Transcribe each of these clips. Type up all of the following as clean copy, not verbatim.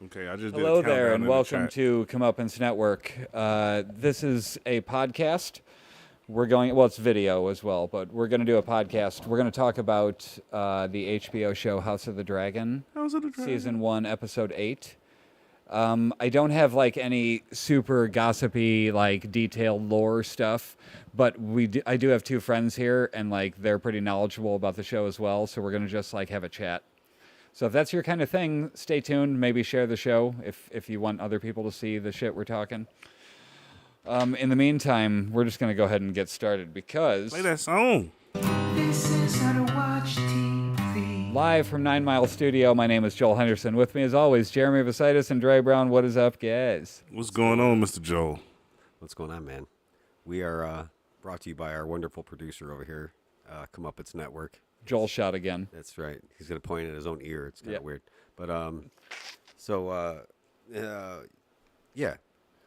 Okay, I just Hello did a there, countdown and in the welcome chat. to Comeuppance Network. This is a podcast. Well, it's video as well, but we're going to do a podcast. We're going to talk about the HBO show House of the Dragon, House of the Dragon. Season 1, Episode 8. I don't have, like, any super gossipy, like, detailed lore stuff, but I do have two friends here, and, like, they're pretty knowledgeable about the show as well, so we're going to just, like, have a chat. So if that's your kind of thing, stay tuned. Maybe share the show if you want other people to see the shit we're talking. In the meantime, we're just going to go ahead and get started because... Play that song. This is how to watch TV. Live from 9 Mile Studio, my name is Joel Henderson. With me, as always, Jeremy Vasitis and Dre Brown. What is up, guys? What's going on, Mr. Joel? What's going on, man? We are brought to you by our wonderful producer over here, Comeuppance Network. Joel shot again. That's right. He's going to point at his own ear. It's kind of Yep. weird. But, yeah.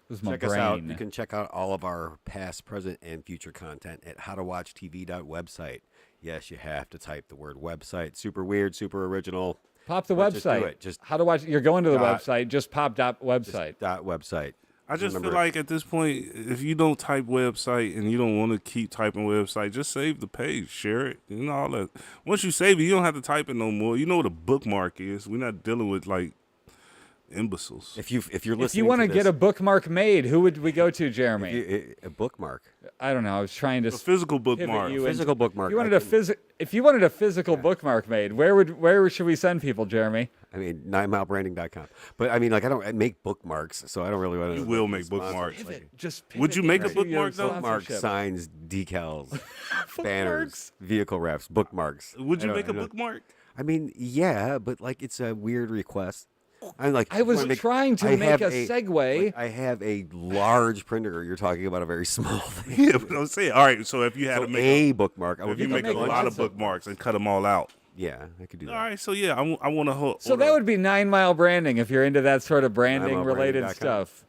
This was my Check brain. us out. You can check out all of our past, present, and future content at howtowatchtv.website. Yes, you have to type the word website. Super weird, super original. Pop the But just do website. it. Just How to watch... You're going to the dot- website. Just pop website. dot website. I just Remember- feel like at this point, if you don't type website and you don't want to keep typing website, just save the page, share it, you know all that. Once you save it, you don't have to type it no more. You know what a bookmark is. We're not dealing with like imbeciles. If you're listening, If you want to get a bookmark made, who would we go to, Jeremy? a bookmark, I don't know. I was trying to... A physical pivot bookmark. you into- physical bookmark. If you wanted a physical bookmark made, where should we send people, Jeremy? I mean, 9milebranding.com. But I mean, like, I don't make bookmarks, so I don't really want to. You will make bookmarks. Would you make a bookmark, though? Bookmark, signs, decals, banners, vehicle wraps, bookmarks. Would you I make a don't- bookmark? I mean, yeah, but like, it's a weird request. I'm like, I was wanna make- trying to I make have a segue. like, I have a large printer. You're talking about a very small thing. Yeah, but I'm saying, all right. So if you had So to make a bookmark, I would if you can make a make lot lots of of bookmarks and cut them all out. yeah, I could do that. All right, so yeah, I want to hold. So that would be 9 Mile Branding if you're into that sort of branding-related 9milebranding.com. stuff.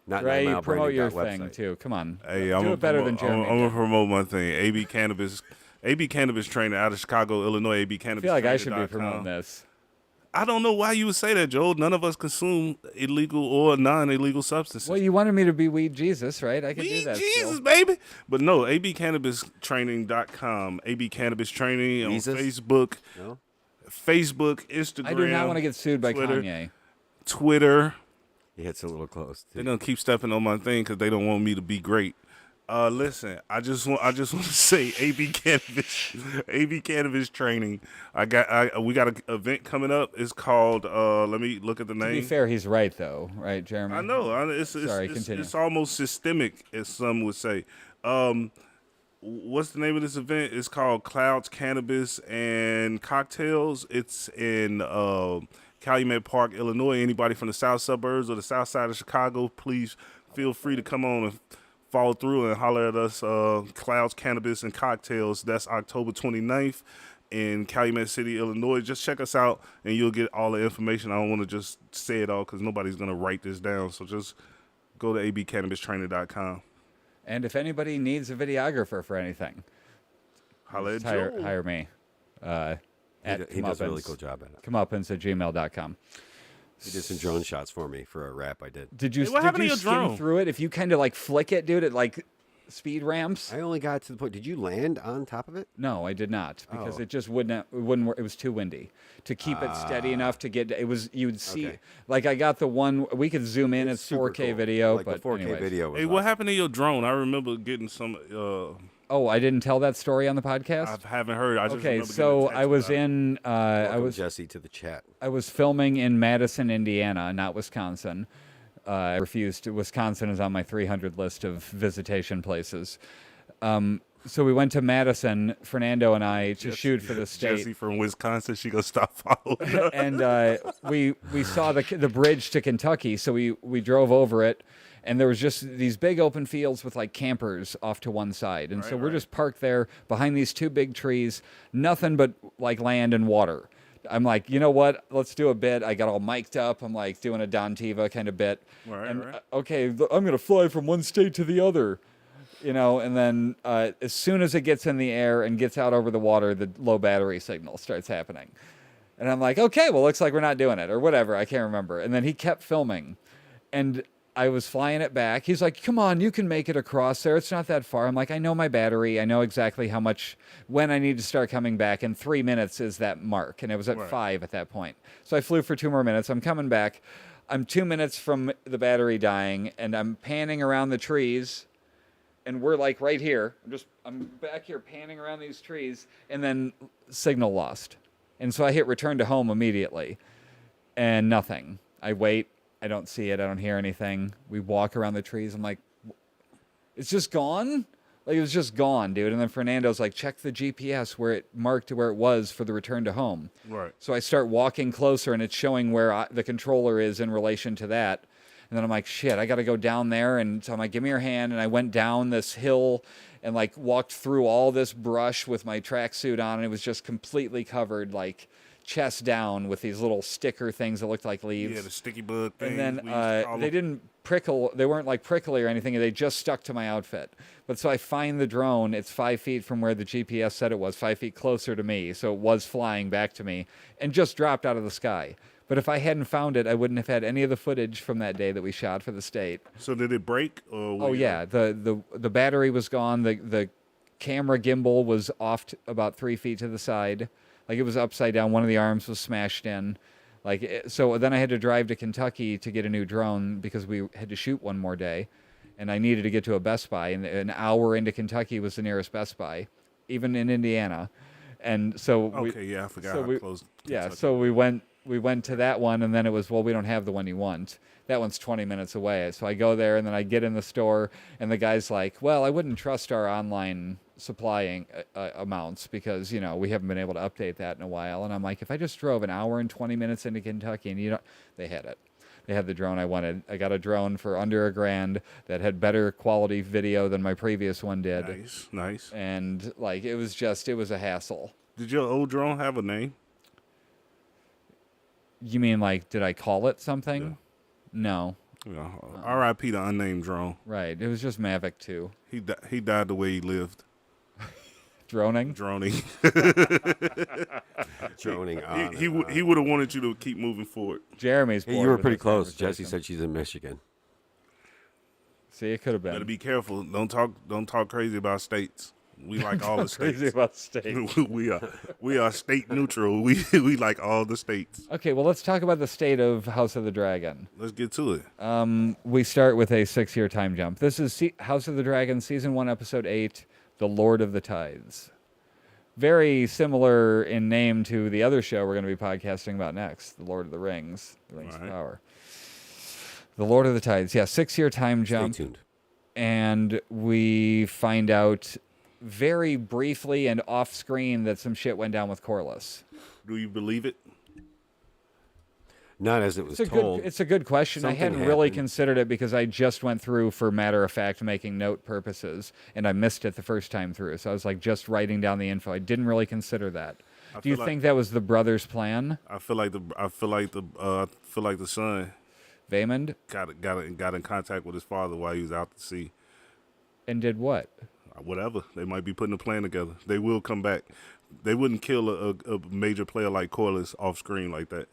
Not Right? 9milebranding.website. Promote your thing, too. Come on. Hey, Do it better than Jeremy. I'm gonna promote one thing. AB Cannabis Training out of Chicago, Illinois. AB I Cannabis. feel like I should be Trainer.com. promoting this. I don't know why you would say that, Joel. None of us consume illegal or non-illegal substances. Well, you wanted me to be Weed Jesus, right? I could do We that Jesus, still. baby. But no, abcannabistraining.com. AB Cannabis Training on Jesus? Facebook, No? Instagram. I do not want to get sued by Twitter. Kanye. Twitter. Yeah, it's a little close. They're gonna keep stepping on my thing because they don't want me to be great. Listen, I just want to say AB Cannabis Training. We got an event coming up. It's called. Let me look at the To name. be fair, he's right, though. Right, Jeremy? I know. Sorry, continue. It's almost systemic, as some would say. What's the name of this event? It's called Clouds Cannabis and Cocktails. It's in Calumet Park, Illinois. Anybody from the south suburbs or the south side of Chicago, please feel free to come on and follow through and holler at us. Clouds Cannabis and Cocktails. That's October 29th in Calumet City, Illinois. Just check us out and you'll get all the information. I don't want to just say it all because nobody's going to write this down. So just go to abcannabistraining.com. And if anybody needs a videographer for anything, Holler at just hire, Joel. hire me. He does a really cool job at it. Comeuppance@gmail.com. He did some drone shots for me for a rap I did. Did you, Hey, what happened to did you your skim drone? through it? If you kind of like flick it, dude, it like speed ramps. I only got to the point. Did you land on top of it? No, I did not because Oh. it just wouldn't work. It was too windy to keep it steady enough to get. It was you'd see Okay. like I got the one we could zoom in. It's super 4K cool. video, Like but the 4K anyways. video. Was Hey, what awesome. happened to your drone? I remember getting some. Oh, I didn't tell that story on the podcast. I haven't heard. I just Okay, remember so getting a I text was about it. in. I Welcome, was Jesse to the chat. I was filming in Madison, Indiana, not Wisconsin. I refused. Wisconsin is on my 300 list of visitation places. So we went to Madison, Fernando and I, to shoot for the state. Jesse from Wisconsin. She gonna stop following. us. And we saw the bridge to Kentucky, so we drove over it, and there was just these big open fields with like campers off to one side, and so we're just parked there behind these two big trees, nothing but like land and water. I'm like, you know what? Let's do a bit. I got all mic'd up. I'm like doing a Don Teva kind of bit. Right, and right. Okay, I'm gonna fly from one state to the other. You know, and then as soon as it gets in the air and gets out over the water, the low battery signal starts happening. And I'm like, okay, well, looks like we're not doing it or whatever. I can't remember. And then he kept filming. And I was flying it back. He's like, come on, you can make it across there. It's not that far. I'm like, I know my battery. I know exactly how much, when I need to start coming back. And 3 minutes is that mark. And it was at Right. 5 at that point. So I flew for 2 more minutes. I'm coming back. I'm 2 minutes from the battery dying. And I'm panning around the trees. And we're like right here. I'm back here panning around these trees. And then signal lost. And so I hit return to home immediately. And nothing. I wait. I don't see it. I don't hear anything. We walk around the trees. I'm like, it's just gone? Like, it was just gone, dude. And then Fernando's like, check the GPS where it marked where it was for the return to home. Right. So I start walking closer, and it's showing where the controller is in relation to that. And then I'm like, shit, I got to go down there. And so I'm like, give me your hand. And I went down this hill and, like, walked through all this brush with my tracksuit on. And it was just completely covered, like, chest down with these little sticker things that looked like leaves. Yeah, the sticky bug thing. And then they didn't prickle. They weren't like prickly or anything. They just stuck to my outfit. But so I find the drone. It's 5 feet from where the GPS said it was, 5 feet closer to me. So it was flying back to me and just dropped out of the sky. But if I hadn't found it, I wouldn't have had any of the footage from that day that we shot for the state. So did it break? Or Oh yeah, the battery was gone. The camera gimbal was off about 3 feet to the side. Like, it was upside down. One of the arms was smashed in. So then I had to drive to Kentucky to get a new drone because we had to shoot one more day. And I needed to get to a Best Buy. And an hour into Kentucky was the nearest Best Buy, even in Indiana. And so I forgot how close. Yeah, Kentucky so we went to that one, and then it was, well, we don't have the one you want. That one's 20 minutes away. So I go there, and then I get in the store, and the guy's like, well, I wouldn't trust our online supplying amounts because, you know, we haven't been able to update that in a while. And I'm like, if I just drove an hour and 20 minutes into Kentucky and they had it. They had the drone I wanted. I got a drone for under $1,000 that had better quality video than my previous one did. Nice. And, like, it was a hassle. Did your old drone have a name? You mean, like, did I call it something? Yeah. No. Yeah. R.I.P. the unnamed drone. Right. It was just Mavic 2. He died the way he lived. Droning? Droning. Droning on. He would have wanted you to keep moving forward. Jeremy's Hey, bored you were with pretty this close. conversation. Jesse said she's in Michigan. See, it could have Better been. be careful. Don't talk crazy about states. We like all the states. Crazy about states. we are state neutral. We like all the states. Okay, well, let's talk about the state of House of the Dragon. Let's get to it. We start with a 6-year time jump. This is House of the Dragon, Season 1, Episode 8, The Lord of the Tides. Very similar in name to the other show we're going to be podcasting about next, The Lord of the Rings, The Rings of Right. Power. The Lord of the Tides, yeah, 6-year time jump. Stay tuned. And we find out very briefly and off screen that some shit went down with Corlys. Do you believe it? Not as it was It's told. a good question. I Something hadn't really happened. considered it because I just went through for matter of fact making note purposes, and I missed it the first time through. So I was like just writing down the info. I didn't really consider that. Do you feel think that was the brothers' plan, I feel like the son Vaymond? got in contact with his father while he was out to sea. And did what? Whatever. They might be putting a plan together. They will come back. They wouldn't kill a major player like Corlys off screen like that.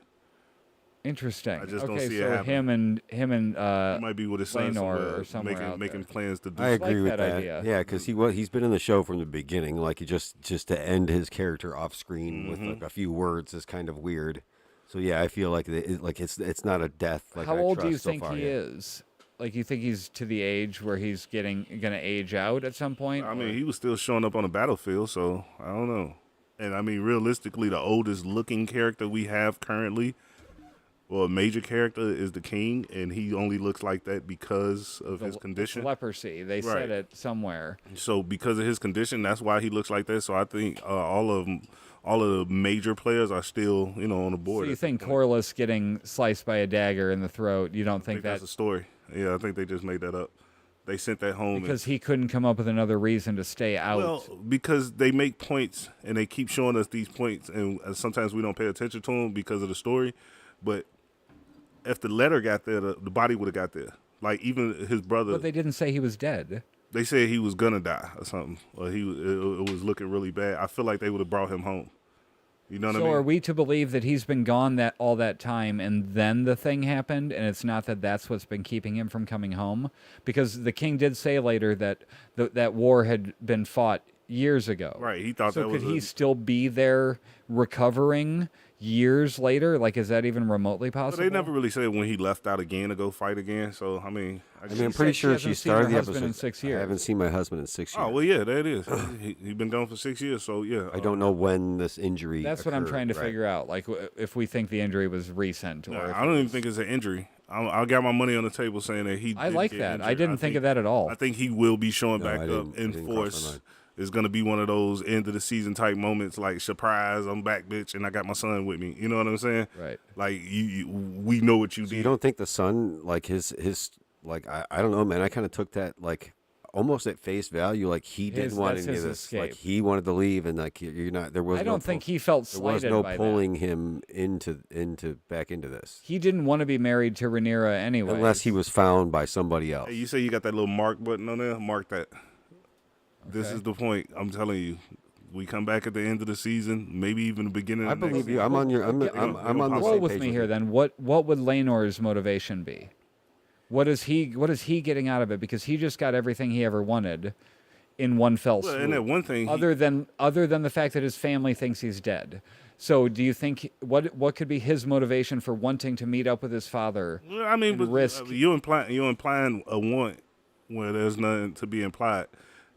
Interesting. I just don't okay, see it so happening. him and He might be with his son Lenore or somewhere out making there. plans to do. I agree like with that that. idea. Yeah, because he's been in the show from the beginning. Like, he just to end his character off screen with like a few words is kind of weird. So yeah, I feel like it's not a death. Like, How I old do you trust so think far he yet. is? Like, you think he's to the age where he's gonna age out at some point? I or- mean, he was still showing up on the battlefield, so I don't know. And I mean, realistically, the oldest looking character we have currently, well, a major character, is the king, and he only looks like that because of his condition. leprosy. They Right. said it somewhere. So because of his condition, that's why he looks like that. So I think all of the major players are still, on the board. So you at this think point. Corlys getting sliced by a dagger in the throat? You don't I think think that's a story. Yeah, I think they just made that up. They sent that home. because he couldn't come up with another reason to stay out? Well, because they make points and they keep showing us these points, and sometimes we don't pay attention to them because of the story. But if the letter got there, the body would have got there. Like even his brother, But they didn't say he was dead. they said he was gonna die or something, or it was looking really bad. I feel like they would have brought him home. You know what I So mean? are we to believe that he's been gone that all that time and then the thing happened and it's not that that's what's been keeping him from coming home? Because the king did say later that that war had been fought years ago. Right, he thought so that could was he a- still be there recovering years later? Like, is that even remotely But possible? they never really said when he left out again to go fight again. So I mean, I mean, I'm pretty said she sure hasn't she seen started her the husband episode. in 6 I years. haven't seen my husband in 6 years. oh well, yeah, there it is. He been gone for 6 years, so yeah. I don't know when this injury. That's what I'm occurred, trying to right. figure out. Like, if we think the injury was recent, or Nah, if I don't even think it's an injury. I got my money on the table saying that he. I did like get that. injured. I didn't think of that at all. I think he will be showing No, back I up didn't- in it didn't cross my force. mind. It's gonna be one of those end of the season type moments, like surprise, I'm back, bitch, and I got my son with me. You know what I'm saying? Right. Like we know what you So did. you don't think the son, like his like I don't know, man. I kind of took that like almost at face value, like he didn't want that's any of his this. Like escape. he wanted to leave, and like you're not. There was. I no don't think pull- he felt There was slighted no by that. pulling him into back into this, He didn't want to be married to Rhaenyra anyway. unless he was found by somebody else. Hey, you say you got that little mark button on there? Mark that. This Okay. is the point. I'm telling you. We come back at the end of the season, maybe even the beginning. I of next believe you. season. I'm on your. I'm on the Roll same with page me with here, you. then. What would Laenor's motivation be? What is he getting out of it? Because he just got everything he ever wanted in one fell Well, swoop. and that one thing, other than the fact that his family thinks he's dead. So, do you think what could be his motivation for wanting to meet up with his father? well, I mean, and but risk- you implying a want where there's nothing to be implied.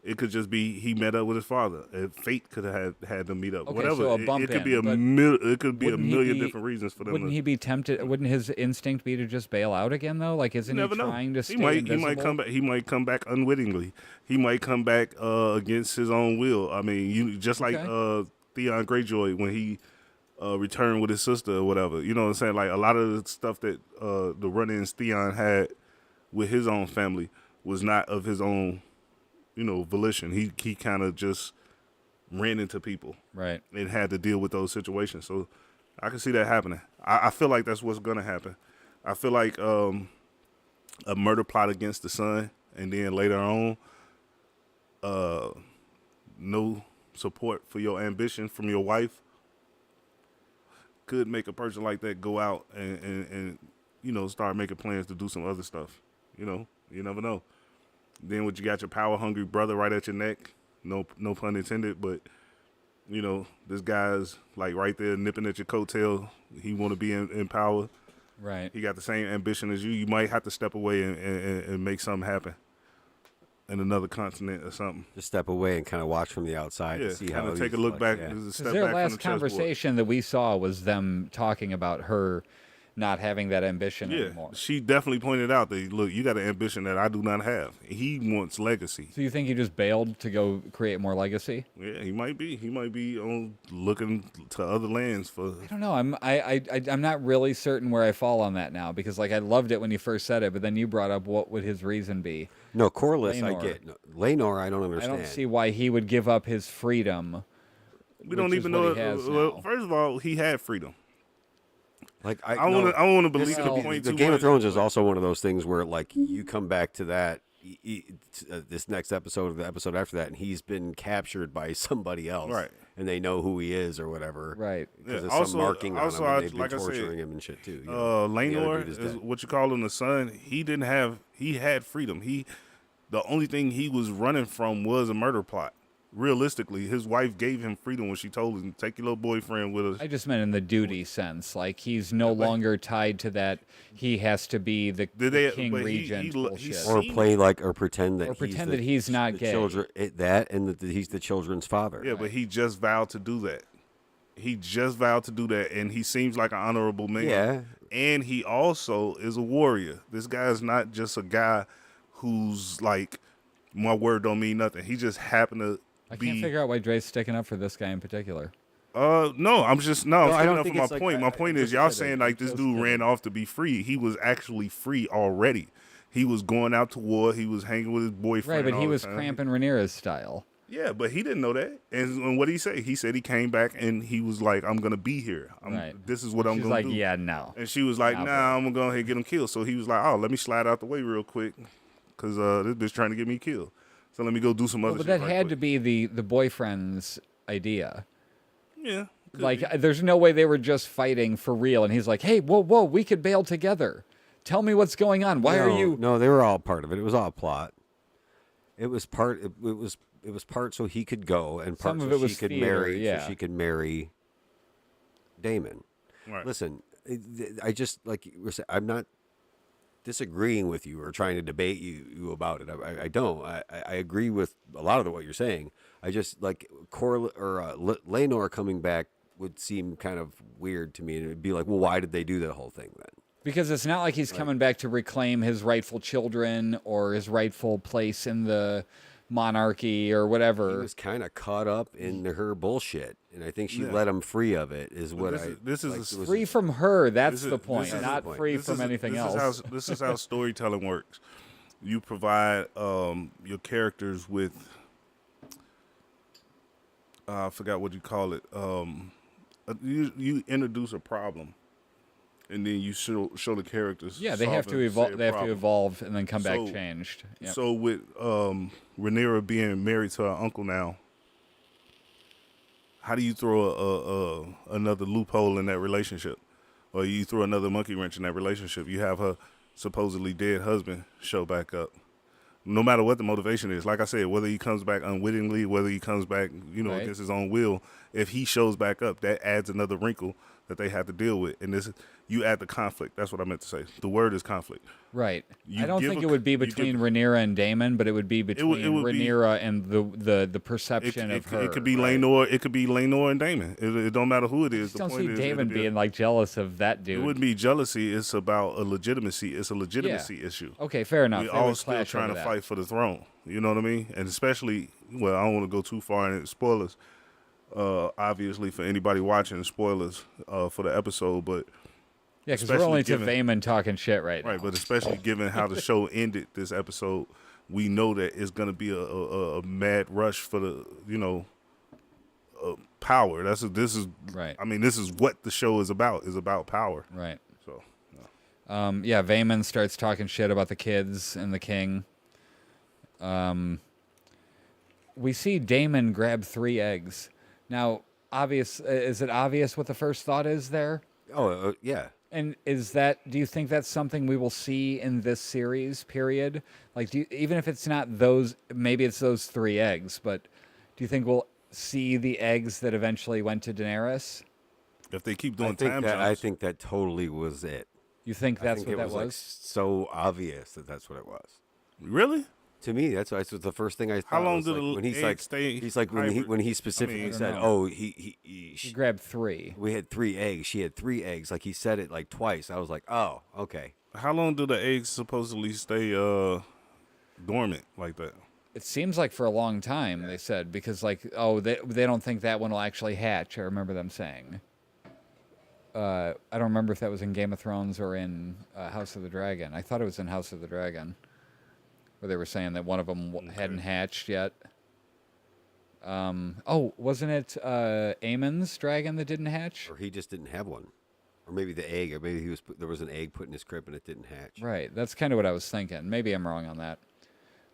It could just be he met up with his father. Fate could have had them meet up. Okay, Whatever. so a It bump could in, be a but it could be a wouldn't he million be- different reasons for them. Wouldn't to, he be tempted? Wouldn't his instinct be to just bail out again though? Like, isn't You he never know. trying to stay He invisible? might come back. He might come back unwittingly. He might come back against his own will. I mean, you just like Okay. Theon Greyjoy when he returned with his sister or whatever. You know what I'm saying? Like a lot of the stuff that the run-ins Theon had with his own family was not of his own, volition. He kind of just ran into people Right. and had to deal with those situations. So I can see that happening. I feel like that's what's gonna happen. I feel like a murder plot against the son, and then later on, no support for your ambition from your wife could make a person like that go out and start making plans to do some other stuff. You never know. Then when you got your power hungry brother right at your neck, no pun intended, but this guy's like right there nipping at your coattail. He want to be in power. Right. He got the same ambition as you. You might have to step away and make something happen in another continent or something. Just step away and kind of watch from the outside Yeah, to see kind how of take a he's look like, back. yeah. Just a Because step their back from last the chessboard. conversation that we saw was them talking about her not having that ambition Yeah, anymore. she definitely pointed out that look, you got an ambition that I do not have. He wants legacy. So you think he just bailed to go create more legacy? Yeah, he might be. He might be on looking to other lands for. I don't know. I'm not really certain where I fall on that now because like I loved it when you first said it, but then you brought up what would his reason be? No, Corliss, I Laenor. get. No, Laenor, I don't I understand. don't see why he would give up his freedom. We don't which is even what know. he has Well, now. first of all, he had freedom. Like I want to believe Well, the point the too Game much. of Thrones is also one of those things where like you come back to that this next episode or the episode after that, and he's been captured by somebody else, Right. And they know who he is or whatever, Right. Because Yeah, there's also- some marking on also, him, I- and they've been like I said, torturing him and shit too. You know? The other Laenor dude is dead. what you call him the son. He had freedom. The only thing he was running from was a murder plot. Realistically, his wife gave him freedom when she told him, take your little boyfriend with us. I just meant in the duty sense. Like he's no longer tied to that. He has to be the king but regent bullshit. Or seen play it. like, or pretend that Or pretend that he's not the gay. Children, that and that he's the children's father. Yeah, but he just vowed to do that. He just vowed to do that, and he seems like an honorable man. Yeah. And he also is a warrior. This guy is not just a guy who's like, my word don't mean nothing. He just happened to I be. can't figure out why Dre's sticking up for this guy in particular. No, I'm just No, I I'm don't sticking up think for it's my like- point. My I- point I- is, y'all just saying kidding. like this Just dude ran kidding. off to be free. He was actually free already. He was going out to war. He was hanging with his boyfriend. Right, but all he the was time. cramping Rhaenyra's style. Yeah, but he didn't know that. And what did he say? He said he came back and he was like, "I'm gonna be here. Right. This is what I'm She's gonna like, do." yeah, no. And she was like, Nah, "Nah, I'm gonna go ahead and get him killed." So he was like, "Oh, let me slide out the way real quick, cause this bitch trying to get me killed. So let me go do some other But shit." that right had quick." to be the boyfriend's idea. Yeah. Like, there's no way they were just fighting for real. And he's like, hey, whoa, we could bail together. Tell me what's going on. Why are you? No, they were all part of it. It was all plot. It was part. It was part so he could go, and part Some of so it was she could theater, marry. yeah. So she could marry Damon. Right. Listen, I just like you were saying, I'm not disagreeing with you or trying to debate you about it. I don't. I agree with a lot of what you're saying. I just like Lenore coming back would seem kind of weird to me, and it would be like, well, why did they do that whole thing then? Because it's not like he's coming back to reclaim his rightful children or his rightful place in the monarchy or He whatever. was kind of caught up in her bullshit, and I think she let him free of it. Is what this is like, a- was- Free from her, that's This is- the point, this is not the point. free This from is- anything this else. Is this is how storytelling works. You provide your characters with I forgot what you call it. You introduce a problem, and then you show the characters. Yeah, they have to solving evolve. said They have to problem. evolve and then come back So- changed. Yep. So with Rhaenyra being married to her uncle now, how do you throw another loophole in that relationship, or you throw another monkey wrench in that relationship? You have her supposedly dead husband show back up. No matter what the motivation is, like I said, whether he comes back unwittingly, whether he comes back, Right. against his own will, if he shows back up, that adds another wrinkle that they have to deal with. And you add the conflict. That's what I meant to say. The word is conflict. Right. You I don't give think a- it would be you give- between Rhaenyra and Daemon, but it would be between would be- Rhaenyra and the perception of her. It could be right? Lenore. It could be Lenore and Damon. It don't matter who it I is. just The don't point see is, Daemon it'll be being like jealous of that dude. It wouldn't be jealousy. It's about a legitimacy. It's a legitimacy issue. Okay, fair enough. We They all would still clash trying over to that. fight for the throne. You know what I mean? And especially, well, I don't want to go too far in spoilers. Obviously, for anybody watching, spoilers for the episode, but Yeah, because we're especially only to given- Vaemon talking shit right now. right. But especially given how the show ended this episode, we know that it's going to be a mad rush for the power. This is Right. I mean, this is what the show is about. Is about power. Right. So Yeah, Vaemon starts talking shit about the kids and the king. We see Daemon grab 3 eggs. Now, is it obvious what the first thought is there? Oh, yeah. And do you think that's something we will see in this series, period? Like, even if it's not those, maybe it's those 3 eggs, but do you think we'll see the eggs that eventually went to Daenerys? if they keep doing I think time that, I jumps, think that totally was it. You think I that's think what it that was like, was? so obvious that's what it was. really. To me, that's the first thing I thought. How long was did like, the when he's egg like stay he's like hybrid? when he specifically I mean, said, I don't "Oh, He grabbed 3. we had 3 eggs. She had 3 eggs." Like he said it like twice. I was like, "Oh, okay." How long do the eggs supposedly stay dormant like that? It seems like for a long time, they said, because they don't think that one will actually hatch. I remember them saying. I don't remember if that was in Game of Thrones or in House of the Dragon. I thought it was in House of the Dragon, where they were saying that one of them hadn't hatched yet. Wasn't it Aemon's dragon that didn't hatch? Or he just didn't have one, or maybe the egg, or maybe there was an egg put in his crib and it didn't hatch. Right, that's kind of what I was thinking. Maybe I'm wrong on that.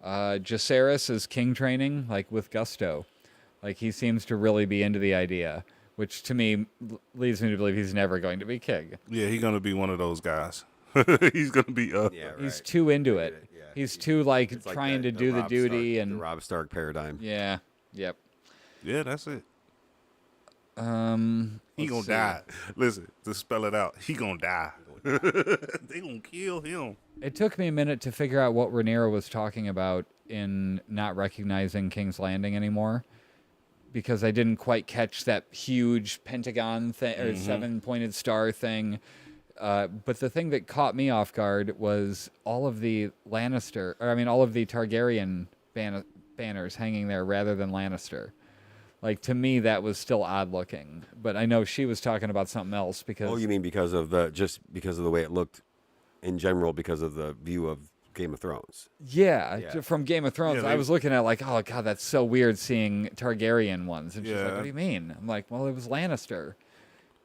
Jacaerys is king training, like with gusto. Like he seems to really be into the idea, which to me leads me to believe he's never going to be king. Yeah, he's gonna be one of those guys. He's gonna be Yeah, right. He's too into it. Yeah, He's too like It's like trying to do the Robb duty Stark, and the Robb Stark paradigm. yeah, yep. Yeah, that's it. He Let's gonna see. die. Listen, to spell it out, he gonna die. They gonna kill him. It took me a minute to figure out what Rhaenyra was talking about in not recognizing King's Landing anymore, because I didn't quite catch that huge pentagon thing or 7-pointed star thing. But the thing that caught me off guard was all of the all of the Targaryen banners hanging there rather than Lannister. Like, to me, that was still odd looking. But I know she was talking about something else because Oh, you mean because of the way it looked in general, because of the view of Game of Thrones? Yeah, from Game of Thrones, Yeah, I was looking at it like, oh god, that's so weird seeing Targaryen ones. And she's like, Yeah. what do you mean? I'm like, well, it was Lannister,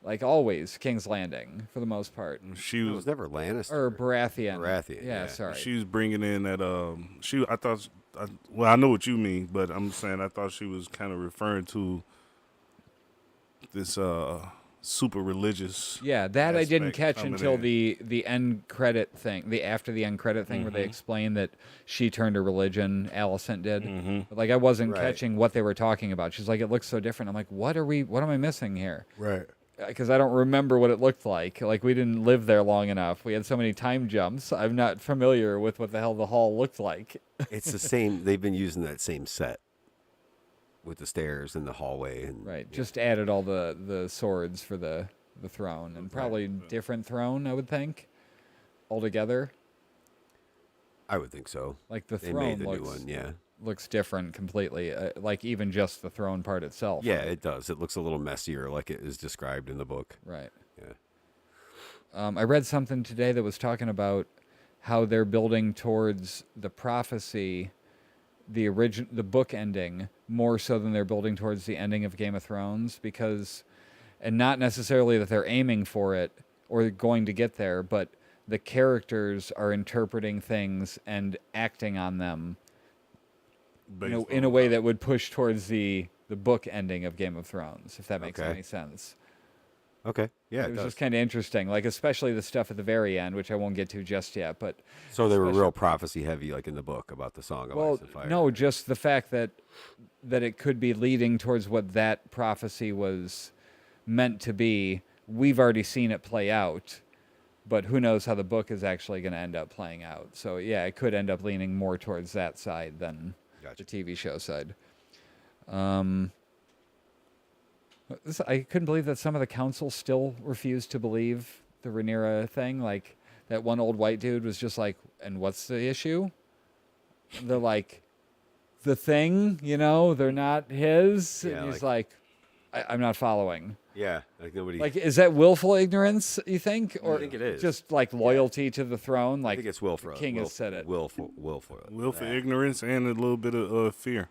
like always, King's Landing for the most part, She It was was never Lannister. or Baratheon. Baratheon, Yeah, yeah. sorry. she was bringing in that I know what you mean, but I'm saying I thought she was kind of referring to this super religious. Yeah, that I didn't aspect catch coming until in. the end credit thing, the after the end credit thing where they explain that she turned to religion, Alicent did. But, like, I wasn't Right. catching what they were talking about. She's like, it looks so different. I'm like, what am I missing here? Right. Because I don't remember what it looked like. Like, we didn't live there long enough. We had so many time jumps. I'm not familiar with what the hell the hall looked like. It's the same. They've been using that same set with the stairs and the hallway and Right. Just added all the swords for the throne, and probably different throne, I would think, altogether. I would think so. Like the They throne made the looks new one. Yeah. looks different completely. Like even just the throne part itself. Yeah, it does. It looks a little messier, like it is described in the book. Right. Yeah. I read something today that was talking about how they're building towards the prophecy, the book ending, more so than they're building towards the ending of Game of Thrones, because, and not necessarily that they're aiming for it or going to get there, but the characters are interpreting things and acting on them in a way that would push towards the book ending of Game of Thrones, if that makes Okay. any sense. Okay. Yeah, It it was does. just kind of interesting, like especially the stuff at the very end, which I won't get to just yet. But So they were especially- real prophecy heavy, like in the book about the Song of well, Ice and Fire. no, just the fact that it could be leading towards what that prophecy was meant to be. We've already seen it play out, but who knows how the book is actually going to end up playing out. So yeah, it could end up leaning more towards that side than Gotcha. the TV show side. I couldn't believe that some of the council still refused to believe the Rhaenyra thing. Like, that one old white dude was just like, and what's the issue? They're like, the thing, they're not his. Yeah, and he's like, I'm not following. Yeah, like nobody. Like, is that willful ignorance, you think? Or think it is. just like loyalty to the throne? I Like, think it's willful. the king has said it. Willful. Will for ignorance and a little bit of fear.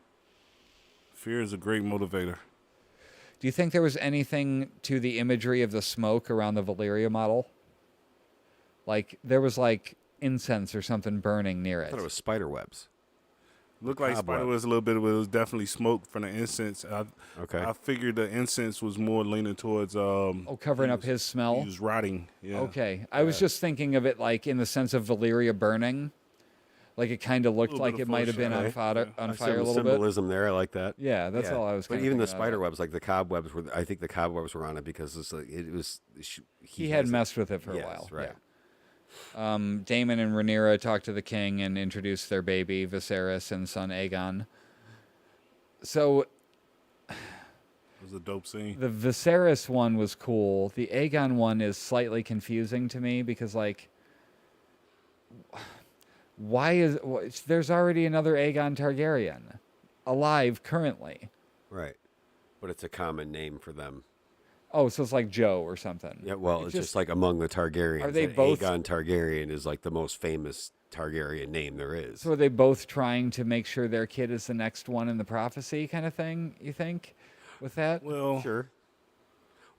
Fear is a great motivator. Do you think there was anything to the imagery of the smoke around the Valyria model? Like, there was like incense or something burning near I it. thought it was spider webs. Looked like Cobweb. spider was a little bit of it. It was definitely smoke from the incense. Okay. I figured the incense was more leaning towards Covering up his smell? he was rotting. Yeah. Okay. I was just thinking of it like in the sense of Valyria burning. Like it kind of looked Little like bit it of might have been on foreshadowing. fire, on I see fire a some little bit. symbolism there. I like that. Yeah, that's all I was. But kinda even the thinking out of spider it. webs, like the cobwebs, were. I think the cobwebs were on it because it's like it was. He had has it. messed with it for a Yes, while. right. Yeah. Daemon and Rhaenyra talked to the king and introduced their baby Viserys and son Aegon. So It was a dope scene. the Viserys one was cool. The Aegon one is slightly confusing to me because, like, there's already another Aegon Targaryen alive currently. Right. But it's a common name for them. Oh, so it's like Joe or something. Yeah. Well, it's just like among the Targaryens. Are they that both- Aegon Targaryen is like the most famous Targaryen name there is. So are they both trying to make sure their kid is the next one in the prophecy kind of thing, you think, with that? Well, Sure.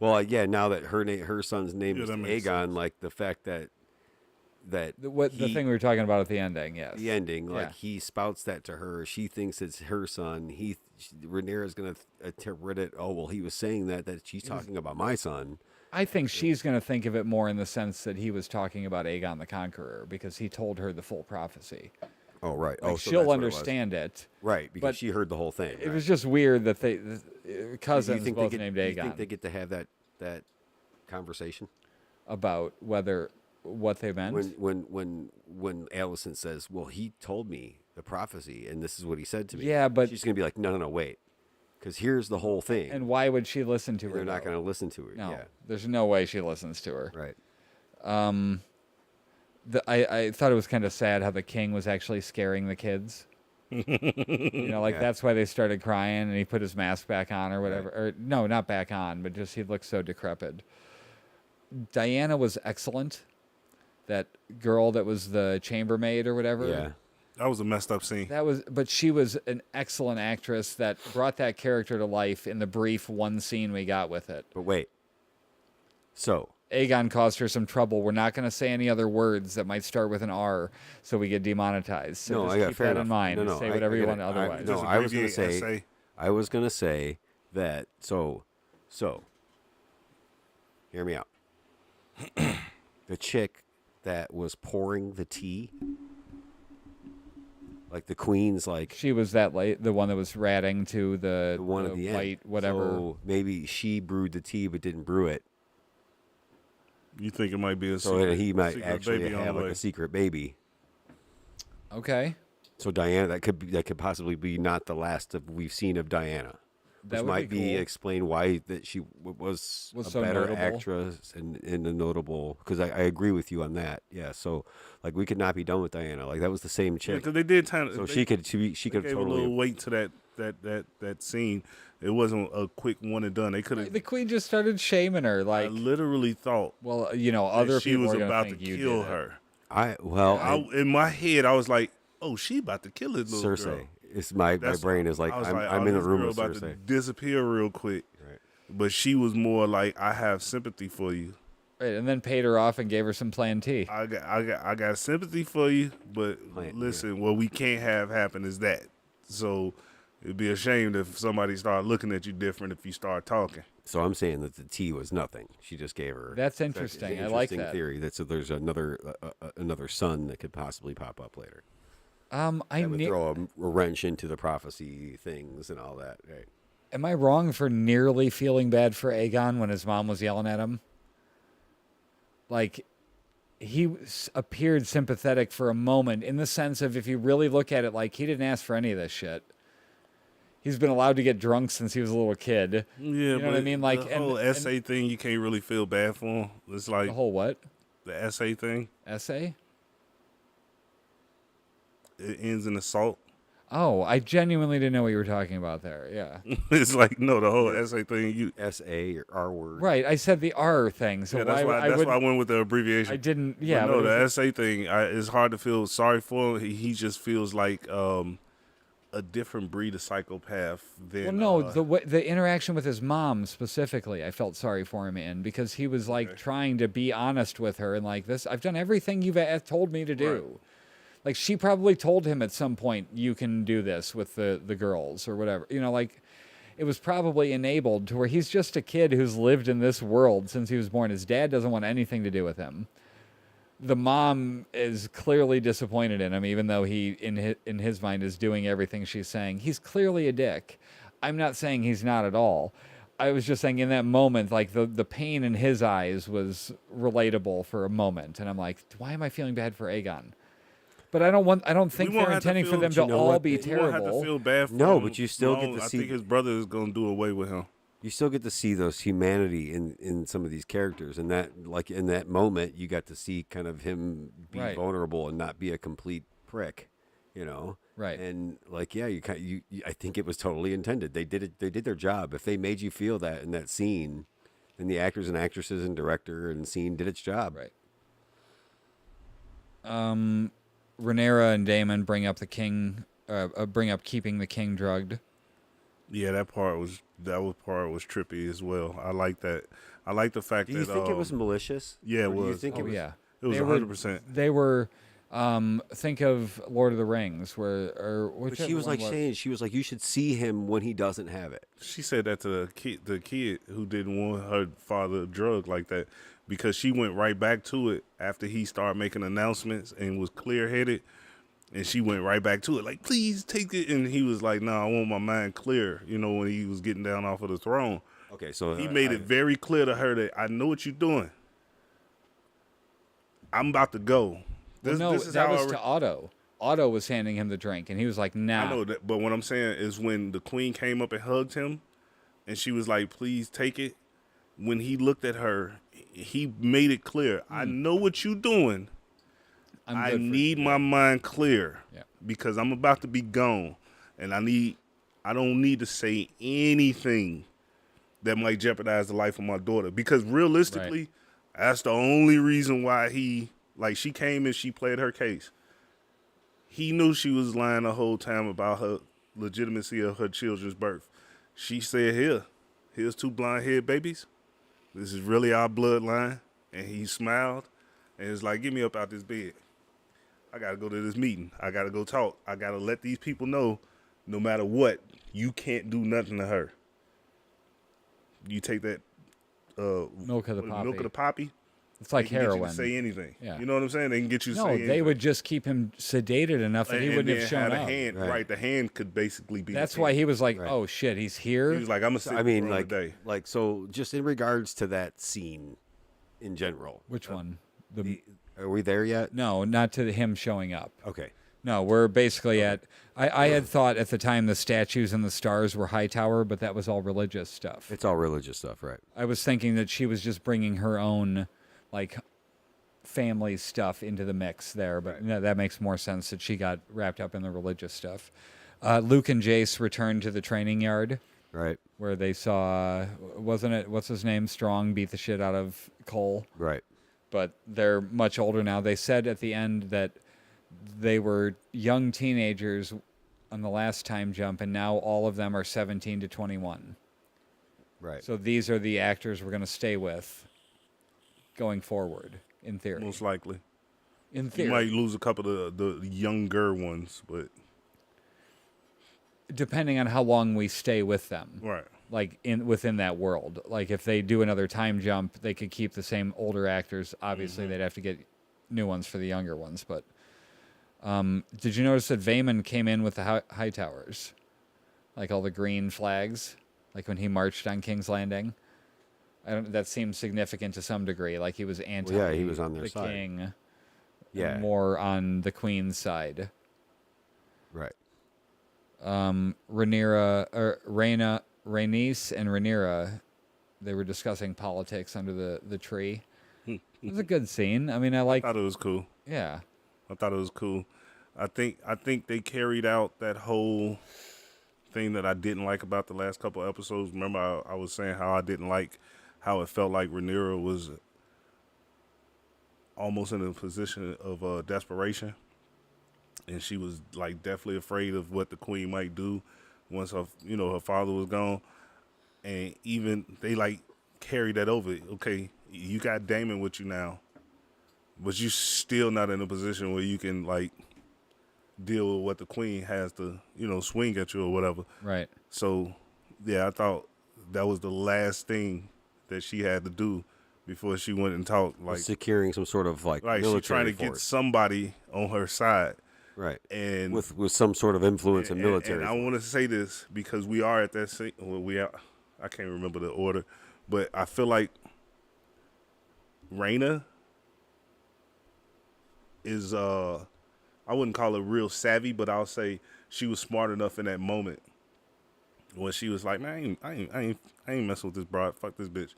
Well, yeah. Now that her son's name Yeah, is that makes Aegon, sense. like the fact that The he- thing we were talking about at the ending, yes. the ending, like Yeah. he spouts that to her. She thinks it's her son. Rhaenyra's gonna interpret it. Oh well, he was saying that she's talking about my son. I think she's going to think of it more in the sense that he was talking about Aegon the Conqueror because he told her the full prophecy. Oh right. Like, Oh, so she'll that's what it was. understand it. Right, because but she heard the whole thing. It right. was just weird that cousins you think both they get, named You Aegon think they get to have that conversation about what they meant. when Alicent says, "Well, he told me the prophecy, and this is what he said to me." Yeah, but- she's gonna be like, "No, wait, because here's the whole thing." And why would she listen to her? they're not though? gonna listen to her. No, Yeah, there's no way she listens to her. right. I thought it was kind of sad how the king was actually scaring the kids. Yeah. That's why they started crying, and he put his mask back on or whatever. Or no, not back on, but just he looked so decrepit. Diana was excellent. That girl that was the chambermaid or whatever. Yeah, that was a messed up scene. But she was an excellent actress that brought that character to life in the brief one scene we got with it. but wait. So Aegon caused her some trouble. We're not going to say any other words that might start with an R, so we get demonetized. So no, just I got keep fair that enough. in mind. No, and no, say I- whatever I you get want it. otherwise. No, Just I was gonna abbreviate say. essay. I was gonna say that. So Hear me out. The chick that was pouring the tea, like the queen's, like She was that late, the one that was ratting to the one the at the white end. whatever. So maybe she brewed the tea but didn't brew it. You think it might be a So secret, he might secret actually baby on have the like way. a secret baby. Okay, So Diana, that could possibly be not the last of we've seen of Diana, that which would might be cool. explain why that she was a so better notable. actress and a notable. Because I agree with you on that. Yeah. So like we could not be done with Diana. Like that was the same Yeah, chick. 'cause they did kind of. So they, she could they have gave a totally. little weight to that scene. It wasn't a quick one and done. They could have. The queen just started shaming her, I like, literally thought well, you know, that other she people was are gonna about to think you kill did it. her. In In my head, I was like, "Oh, she about to kill this little Cersei. girl." It's my That's- brain is like I was I'm like, I'm "Oh, in the this room girl with about to Cersei. disappear real quick." Right. But she was more like, "I have sympathy for you. Right, and then paid her off and gave her some plain tea. I got sympathy for you, but Plant, listen, what we can't have happen is that. So it'd be a shame if somebody started looking at you different if you start talking." So I'm saying that the tea was nothing. She just gave her. That's interesting. I like that. Theory that so there's another son that could possibly pop up later. I That would ne- throw a wrench into the prophecy things and all that. Right. Am I wrong for nearly feeling bad for Aegon when his mom was yelling at him? Like, appeared sympathetic for a moment in the sense of if you really look at it, like, he didn't ask for any of this shit. He's been allowed to get drunk since he was a little kid. Yeah, You know what I mean? Like, the whole essay thing, you can't really feel bad for him. It's like The whole what? the essay thing. Essay? It ends in assault. Oh, I genuinely didn't know what you were talking about there. Yeah. It's like no, the whole essay thing. You S.A. or R word. Right. I said the R thing. So yeah, that's why I went with the abbreviation. I didn't. But Yeah. no, but the it was- essay thing. It's hard to feel sorry for him. He just feels like a different breed of psychopath than. Well, no, the interaction with his mom specifically, I felt sorry for him in because he was like trying to be honest with her and like this. I've done everything you've told me to do. Right. Like she probably told him at some point, you can do this with the girls or whatever. You know, like it was probably enabled to where he's just a kid who's lived in this world since he was born. His dad doesn't want anything to do with him. The mom is clearly disappointed in him, even though he, in his mind, is doing everything she's saying. He's clearly a dick. I'm not saying he's not at all. I was just saying in that moment, like the pain in his eyes was relatable for a moment, and I'm like, why am I feeling bad for Aegon? But I don't think We won't they're have to intending for feel- them to you know all what? be We You won't have to terrible. feel bad for No, him but you still get long. to I see- think his brother is gonna do away with him. You still get to see those humanity in some of these characters, and that like in that moment you got to see kind of him be Right. vulnerable and not be a complete prick, you know. Right. And like yeah, you I think it was totally intended. They did it. They did their job. If they made you feel that in that scene, then the actors and actresses and director and scene did its job. Right. Rhaenyra and Daemon bring up keeping the king drugged. Yeah, that part was trippy as well. I like that. I like the fact Do you that. think it was malicious? yeah, it Or do you was. think Oh it was? yeah, It was They were- 100%. They were. Think of Lord of the Rings, But whichever she was one like saying, she was like, you should see him when he doesn't have it. She said that to the kid who didn't want her father drugged like that, because she went right back to it after he started making announcements and was clear headed, and she went right back to it like, please take it, and he was like, no, I want my mind clear. You know, when he was getting down off of the throne, Okay, so he made it very clear to her that I know what you're doing. I'm about to go. Well, no, that was to Otto. Otto was handing him the drink, and he was like, "Nah." I know that, but what I'm saying is when the queen came up and hugged him, and she was like, "Please take it." When he looked at her, he made it clear. I know what you're doing. I'm I good for need you." my mind clear Yeah. because I'm about to be gone, and I don't need to say anything that might jeopardize the life of my daughter. Because realistically, that's the only reason why she came and she played her case. He knew she was lying the whole time about her legitimacy of her children's birth. She said, here's two blonde-haired babies. This is really our bloodline. And he smiled and was like, get me up out this bed. I got to go to this meeting. I got to go talk. I got to let these people know, no matter what, you can't do nothing to her. You take that Milk of the milk of the poppy. poppy. It's like They can get you heroin. to say anything. Yeah. You know what I'm saying? They can get you to No, say they anything. would just keep him sedated enough that he And wouldn't then have shown had a up. hand, right. The hand could basically be. That's the why thing. he was like, Right. "Oh shit, he's here." He was like, "I'm gonna sit I mean, for like, a day." so just in regards to that scene in general, Which one? are we there yet? No, not to him showing up. Okay. No, we're basically at. I had thought at the time the statues and the stars were Hightower, but that was all religious stuff. It's all religious stuff, right? I was thinking that she was just bringing her own, like, family stuff into the mix there, but no, that makes more sense that she got wrapped up in the religious stuff. Luke and Jace returned to the training yard Right. where they saw, wasn't it, what's his name, Strong beat the shit out of Cole, Right. but they're much older now. They said at the end that they were young teenagers on the last time jump, and now all of them are 17 to 21. Right. So these are the actors we're going to stay with going forward, in theory. Most likely, In you theory. might lose a couple of the younger ones, but Depending on how long we stay with them. right. Like within that world. Like if they do another time jump, they could keep the same older actors. Obviously, they'd have to get new ones for the younger ones. But did you notice that Vayman came in with the Hightowers? Like all the green flags? Like when he marched on King's Landing? That seemed significant to some degree. Like he was anti yeah, he was on their the side. king. Yeah. And more on the queen's side. Right. Rhaenys and Rhaenyra, they were discussing politics under the tree. It was a good scene. I mean, I I thought it was cool. yeah. I thought it was cool. I think they carried out that whole thing that I didn't like about the last couple episodes. Remember, I was saying how I didn't like how it felt like Rhaenyra was almost in a position of desperation, and she was like definitely afraid of what the queen might do once her father was gone. And even they like carried that over. Okay, you got Daemon with you now, but you still not in a position where you can like deal with what the queen has to swing at you or whatever. Right. So yeah, I thought that was the last thing that she had to do before she went and talked. Like Securing some sort of like military she's trying to get force. somebody on her side. Right. And with some sort of influence in military. And I want to say this because we are at that scene. Well, we are. I can't remember the order, but I feel like Rhaena is I wouldn't call her real savvy, but I'll say she was smart enough in that moment when she was like, "Man, I ain't messing with this broad. Fuck this bitch."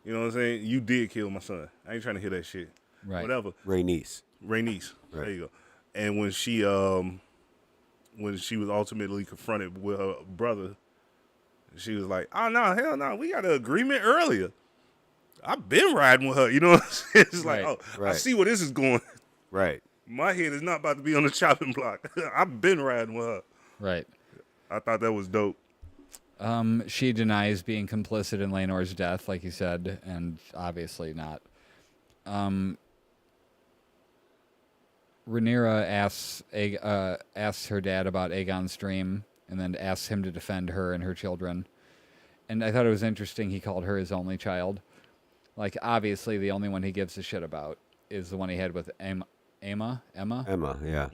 You know what I'm saying? You did kill my son. I ain't trying to hear that shit. Right. Whatever. Rhaenys. Rhaenys. Right. There you go. And when she was ultimately confronted with her brother, she was like, "Oh no, hell no, we got an agreement earlier. I've been riding with her." You know what I'm saying? It's like, Right. oh, I see where this is going. Right. My head is not about to be on the chopping block. I've been riding with her. Right. I thought that was dope. She denies being complicit in Laenor's death, like you said, and obviously not. Rhaenyra asks her dad about Aegon's dream, and then asks him to defend her and her children. And I thought it was interesting he called her his only child. Like, obviously, the only one he gives a shit about is the one he had with Emma. Emma, yeah.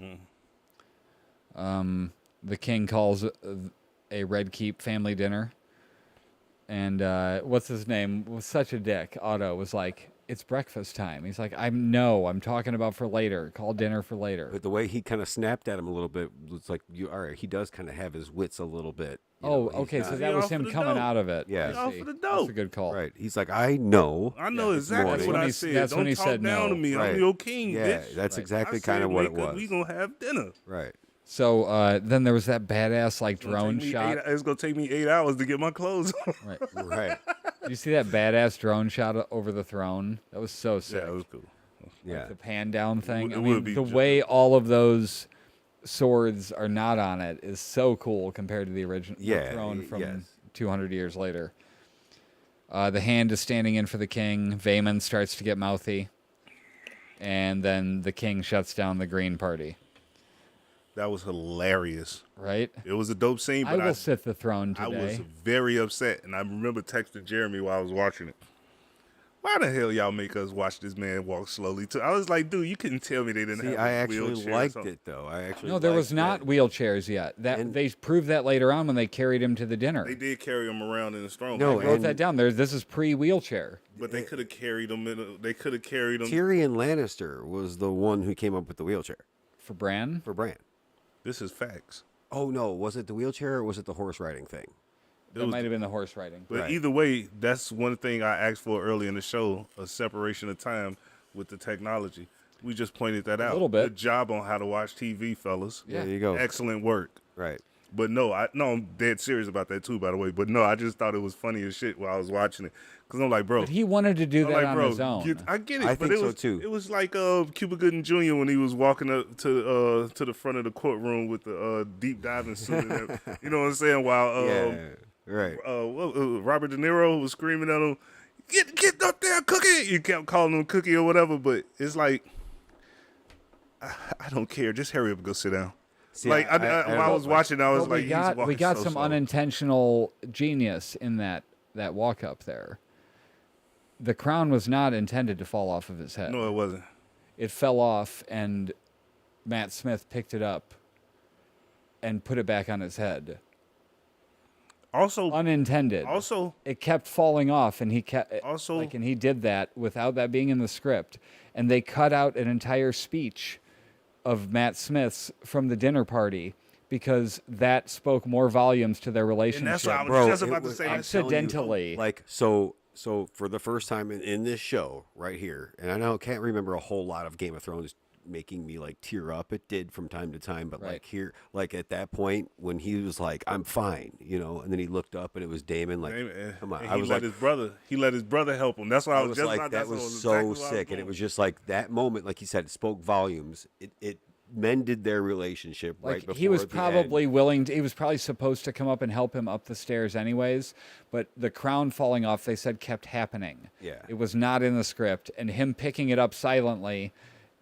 The king calls a Red Keep family dinner. And what's his name? Was such a dick. Otto was like, "It's breakfast time." He's like, I'm talking about for later. Call dinner for later. But the way he kind of snapped at him a little bit was like, all right, he does kind of have his wits a little bit. You know, he's okay, so not- that He was offered him the coming dope. out of it. Yeah. I He see. offered the That's dope. a good call. Right. He's like, I know. I know Yeah, exactly that's what when I he- said. that's Don't when he talk said down no. to me. Right. I'm your king, Yeah, bitch. that's Right. exactly I kind said of what wake it up, was. We gonna have dinner. Right. So then there was that badass like It's gonna drone take me shot. It's gonna take me 8 hours to get my clothes on. Right. Right. Did you see that badass drone shot over the throne? That was so sick. Yeah, it was cool. Yeah. The pan down thing. It I would mean, be the ju- way all of those swords are not on it is so cool compared to the original Yeah, throne from yes. 200 years later. The hand is standing in for the king. Vayman starts to get mouthy. And then the king shuts down the Green Party. That was hilarious. Right? It was a dope scene, I but will sit the throne I today. was very upset, and I remember texting Jeremy while I was watching it. Why the hell y'all make us watch this man walk slowly? Too? I was like, dude, you couldn't tell me they didn't See, have I a actually wheelchair or liked something. it though. I actually No, there liked was not that. wheelchairs yet. That And- they proved that later on when they carried him to the dinner. They did carry him around in a strong. No, back, Wrote and- that down. This is pre-wheelchair but they could have carried him. They could have carried him. Tyrion Lannister was the one who came up with the wheelchair for Bran. for Bran. This is facts. Oh no, was it the wheelchair or was it the horse riding thing? That might have been the horse riding. But Right. either way, that's one thing I asked for early in the show: a separation of time with the technology. We just pointed that out. little bit. Good job on how to watch TV, fellas. Yeah. There you go. Excellent work. Right. But no, I'm dead serious about that too, by the way. But no, I just thought it was funny as shit while I was watching it, because I'm like, bro, But he wanted to do I'm that like, on bro, his own. I get it. I but think it so, was, too. It was like Cuba Gooding Jr. when he was walking up to the front of the courtroom with the deep diving suit. And that, you know what I'm saying? While Yeah. Right. Robert De Niro was screaming at him, "Get up there, Cookie!" You kept calling him Cookie or whatever, but it's like, I don't care. Just hurry up and go sit down. See, Like I while I was watching, I was But like, he's walking we got so some slow. unintentional genius in that walk up there. The crown was not intended to fall off of his head. No, it wasn't. It fell off, and Matt Smith picked it up and put it back on his head. Also, Unintended. also, It kept falling off, and he kept Also- and he did that without that being in the script, and they cut out an entire speech of Matt Smith's from the dinner party because that spoke more volumes to their relationship. and that's what I was Bro, just it about to was- say. I'm telling you, Accidentally. like so for the first time in this show right here, and I know I can't remember a whole lot of Game of Thrones making me like tear up. It did from time to time, but Right. like here, like at that point when he was like, "I'm fine," and then he looked up and it was Damon. Like, come on, And I he was let like, his brother help him. That's what I was just like, about, that that's what was exactly so what I sick, and going. it was just like that moment, like you said, it spoke volumes. It mended their relationship right Like before he was the probably end. willing to, he was probably supposed to come up and help him up the stairs anyways, but the crown falling off, they said, kept happening. Yeah. It was not in the script, and him picking it up silently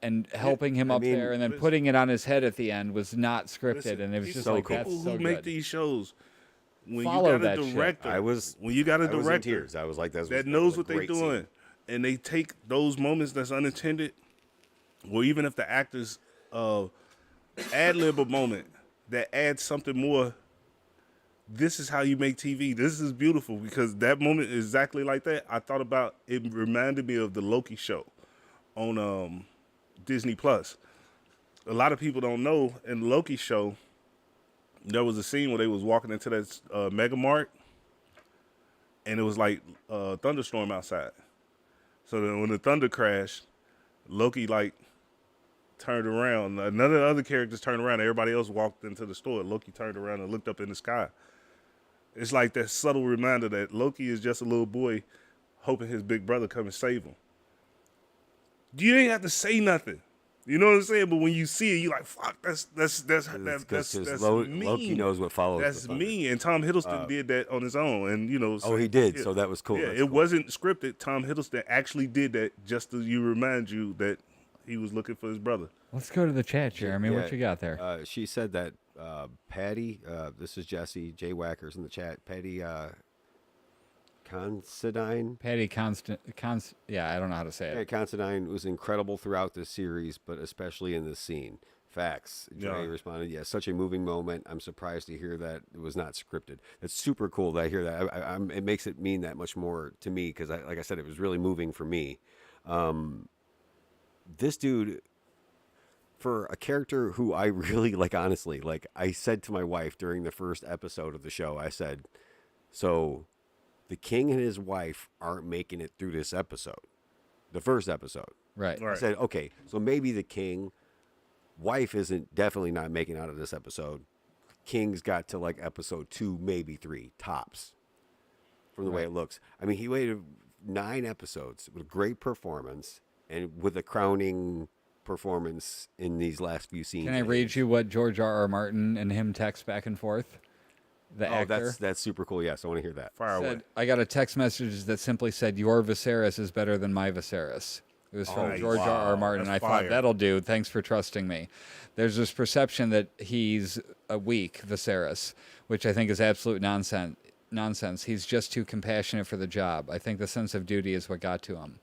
and helping him I up mean, there and then putting it on his head at the end was not scripted. Listen, And it was these just so like, cool. that's people so who make good. these shows, when Follow you got that a shit. director, I was when you got a I was in director tears. I was like, that that was knows a what they're great scene. doing, and they take those moments that's unintended, or even if the actors ad lib a moment that adds something more. This is how you make TV. This is beautiful because that moment is exactly like that. I thought about it. Reminded me of the Loki show on Disney Plus. A lot of people don't know in the Loki show there was a scene where they was walking into that Mega Mart, and it was like a thunderstorm outside. So then when the thunder crashed, Loki like turned around. None of the other characters turned around. Everybody else walked into the store. Loki turned around and looked up in the sky. It's like that subtle reminder that Loki is just a little boy hoping his big brother come and save him. You ain't have to say nothing. You know what I'm saying? But when you see it, you like, fuck, that's mean. Loki knows what follows. That's the thunder. me. And Tom Hiddleston did that on his own. And Oh, he did. So that was cool. Yeah, That's it cool. wasn't scripted. Tom Hiddleston actually did that just to remind you that he was looking for his brother. Let's go to the chat, Jeremy. What Yeah, you got there? She said that Patty, this is Jesse, Jay Wackers in the chat. Patty Considine. Patty yeah, I don't know how to say it. Patty Considine was incredible throughout this series, but especially in this scene. Facts. Jay Yeah. responded, "Yeah, such a moving moment. I'm surprised to hear that it was not scripted. It's super cool that I hear that. It makes it mean that much more to me because, like I said, it was really moving for me. This dude, for a character who I really like, honestly, like I said to my wife during the first episode of the show, I said, so the king and his wife aren't making it through this episode, the first episode. Right. Right. I said, okay, so maybe the king, wife isn't definitely not making out of this episode. King's got to like episode 2, maybe 3 tops from the way it looks. I mean, he waited 9 episodes with a great performance and with a crowning performance in these last few scenes. Can I read you what George R. R. Martin and him text back and forth? The Oh, actor that's super cool. Yes, I want to hear that. Fire away. said, I got a text message that simply said, "Your Viserys is better than my Viserys." It was from Nice. George R. R. Wow, Martin. that's I thought, fire. that'll do. Thanks for trusting me. There's this perception that he's a weak Viserys, which I think is absolute nonsense. nonsense. He's just too compassionate for the job. I think the sense of duty is what got to him.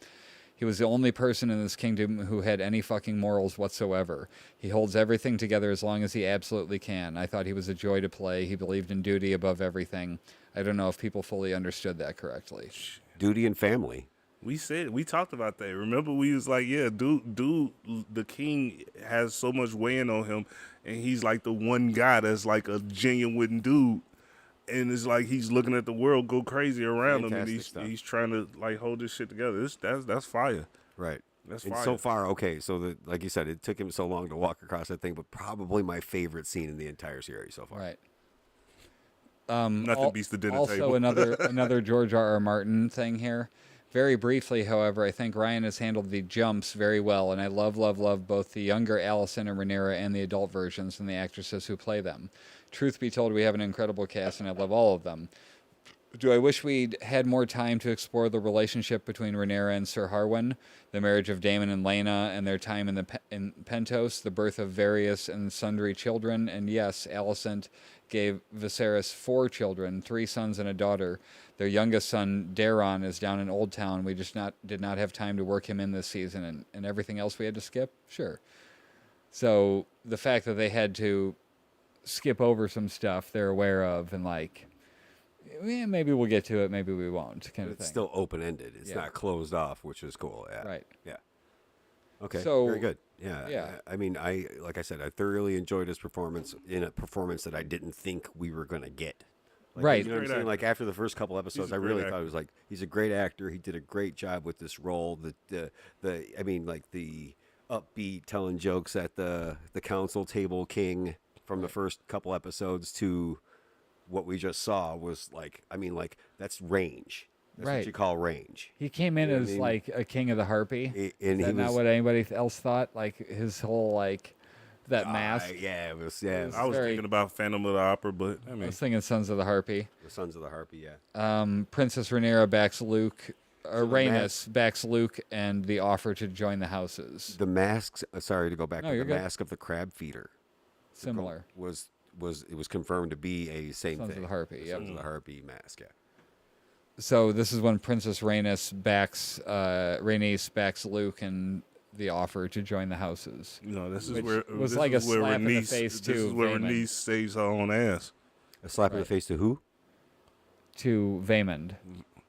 He was the only person in this kingdom who had any fucking morals whatsoever. He holds everything together as long as he absolutely can. I thought he was a joy to play. He believed in duty above everything. I don't know if people fully understood that correctly. Duty and family. We talked about that. Remember, we was like, yeah, dude, the king has so much weighing on him, and he's like the one guy that's like a genuine dude, and it's like he's looking at the world go crazy around him, and Fantastic stuff. he's trying to like hold this shit together. That's fire. Right. That's and fire. so far, okay. So like you said, it took him so long to walk across that thing, but probably my favorite scene in the entire series so far. Right. Nothing beats the dinner also table. another George R.R. Martin thing here. Very briefly, however, I think Ryan has handled the jumps very well, and I love both the younger Allison and Rhaenyra and the adult versions and the actresses who play them. Truth be told, we have an incredible cast, and I love all of them. Do I wish we'd had more time to explore the relationship between Rhaenyra and Sir Harwin, the marriage of Daemon and Laena, and their time in Pentos, the birth of various and sundry children, and yes, Alicent gave Viserys 4 children, 3 sons and a daughter. Their youngest son, Daeron, is down in Old Town. We just did not have time to work him in this season, and everything else we had to skip? Sure. So the fact that they had to skip over some stuff they're aware of and like, yeah, maybe we'll get to it, maybe we won't, kind of It's thing. still open-ended. It's Yeah. not closed off, which is cool. Yeah. Right. Yeah. Okay. So- very good. Yeah. yeah. I mean, like I said, I thoroughly enjoyed his performance in a performance that I didn't think we were going to get. Like, Right. You know what I'm Great saying? actor. Like after the first couple episodes, He's a I great really actor. thought it was like he's a great actor. He did a great job with this role. I mean, like the upbeat telling jokes at the council table king from the first couple episodes to what we just saw was like, I mean, like that's range. That's Right. what you call range. He came in You know what as I mean? like a king of the harpy. And Is he that not was what anybody else thought? Like his whole like that mask. yeah, it was yeah. I was very- thinking about Phantom of the Opera, but I I mean, was thinking Sons of the Harpy. The Sons of the Harpy, yeah. Princess Rhaenyra backs Luke, or the Rhaenys backs Luke, and the offer to join the houses. The masks. Sorry to go back. No, but you're the good. mask of the crab feeder Similar. was it was confirmed to be a same Sons of thing. the Harpy, The yep. Sons of the Harpy mask. Yeah. So this is when Princess Rhaenys backs Luke and the offer to join the houses. you know, this is Which where was this like is a where slap in the Rhaenys- face This to is where Vaemond. Rhaenys saves her own ass. A slap in the Right. face to who? To Vaemond.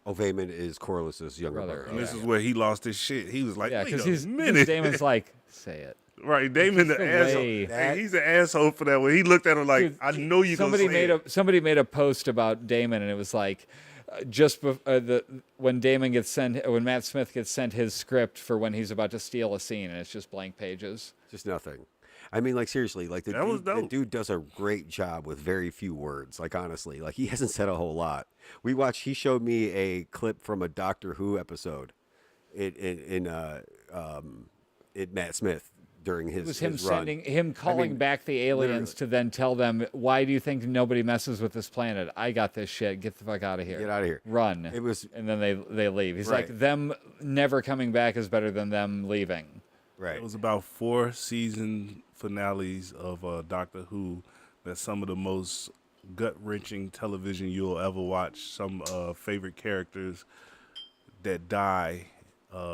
Oh, Vaemond is Corliss's younger Brother, brother. And this Yeah. is where he lost his shit. He was like, Yeah, wait because a his minute. Damon's like, say it. Right, Damon the the asshole. way- Hey, he's an asshole for that one. He looked at him like, Dude, I know you gonna somebody say made it. somebody made a post about Damon, and it was like when Damon gets sent, when Matt Smith gets sent his script for when he's about to steal a scene, and it's just blank pages. Just nothing. I mean, like seriously, like That was the dope. dude does a great job with very few words. Like honestly, like he hasn't said a whole lot. He showed me a clip from a Doctor Who episode in Matt Smith during his It was him his run. sending him calling mean, back the aliens literally. to then tell them, why do you think nobody messes with this planet? I got this shit. Get the fuck out of here. Get out of here. Run. It was and then they leave. He's Right. like, them never coming back is better than them leaving. right. It was about 4 season finales of Doctor Who. That's some of the most gut-wrenching television you'll ever watch. Some favorite characters that die.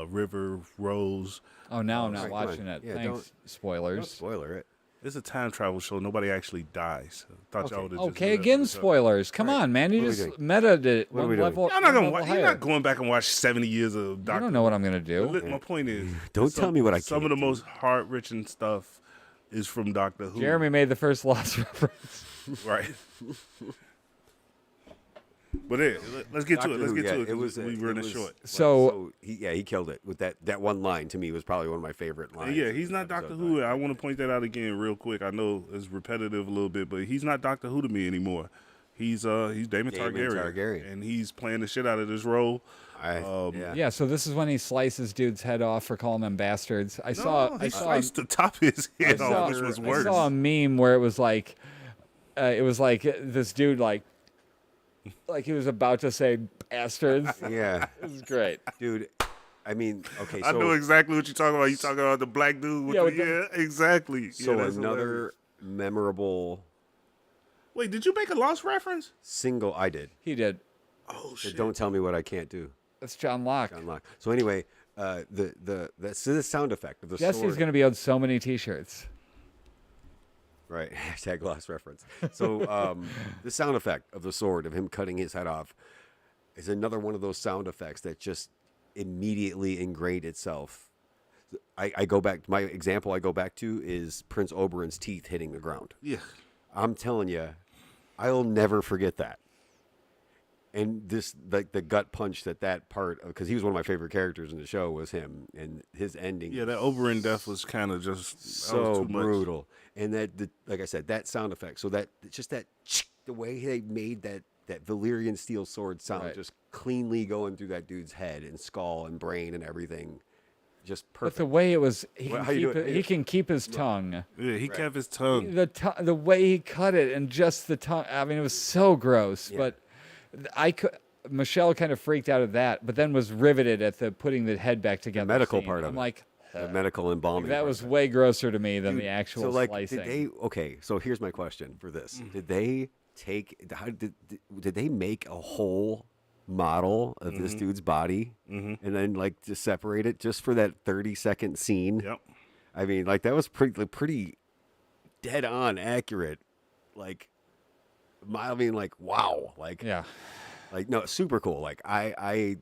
River, Rose. Oh, now I'm not sorry, come on. watching it. Yeah, Thanks. Don't Spoilers. spoiler it. It's a time travel show. Nobody actually dies. I thought y'all would have Okay, again, spoilers. Come Right. on, man. You What are we just doing? metaed it. What are one we doing? level- You're not one gonna. level You're higher. not going back and watch 70 years of I Doctor. don't know what I'm gonna do. My point is, Don't tell me what I Some of the can't do. most heart-wrenching stuff is from Doctor Who. Jeremy made the first Lost reference. right? But yeah, let's get to Doctor it. Let's Who, get yeah, to it. it was we it running was- short. So- he killed it with that one line. To me, was probably one of my favorite lines. Yeah, he's not of the Doctor episode. Who. I want to point that out again real quick. I know it's repetitive a little bit, but he's not Doctor Who to me anymore. He's Damon Targaryen, and he's playing the shit out of this role. Yeah. Yeah, so this is when he slices dude's head off for calling them bastards. I No, saw he sliced the top of his head off, which was I worse. saw a meme where it was like this dude like he was about to say bastards. Yeah, This is great. dude. I mean, okay. So I know exactly what you're talking about. You talking about the black dude? With Yeah, the, with the- yeah, exactly. So yeah, that's another hilarious. memorable Wait, did you make a Lost reference? Single, I did. He did. Oh So shit! don't tell me what I can't do. That's John Locke. John Locke. So anyway, that's the sound effect of the Jesse's sword. going to be on so many T-shirts. Right. Hashtag lost reference. So the sound effect of the sword, of him cutting his head off, is another one of those sound effects that just immediately ingrained itself. I go back, my example I go back to is Prince Oberyn's teeth hitting the ground. Yeah. I'm telling you, I'll never forget that. And this, like the gut punch that part, because he was one of my favorite characters in the show, was him, and his ending. Yeah, that Oberyn death was kind of just that So was too much. brutal. And like I said, that sound effect. So that just that the way they made that Valyrian steel sword sound, Right. just cleanly going through that dude's head and skull and brain and everything, just But perfect. the way it was, How you do it? he can keep his tongue. Yeah, he kept his tongue. The way he cut it and just the tongue. I mean, it was so gross. Yeah. But Michelle kind of freaked out at that, but then was riveted at the putting the head back together. medical scene. part of I'm it. like, The medical embalming. that part was of it. way grosser to me than Dude, the actual so like, slicing. did they? Okay, so here's my question for this: Did they take? How did they make a whole model of this dude's body and then like just separate it just for that 30-second scene? Yep. I mean, like that was pretty dead on accurate. Like, I mean, like wow, like Yeah. like no, super cool. Like the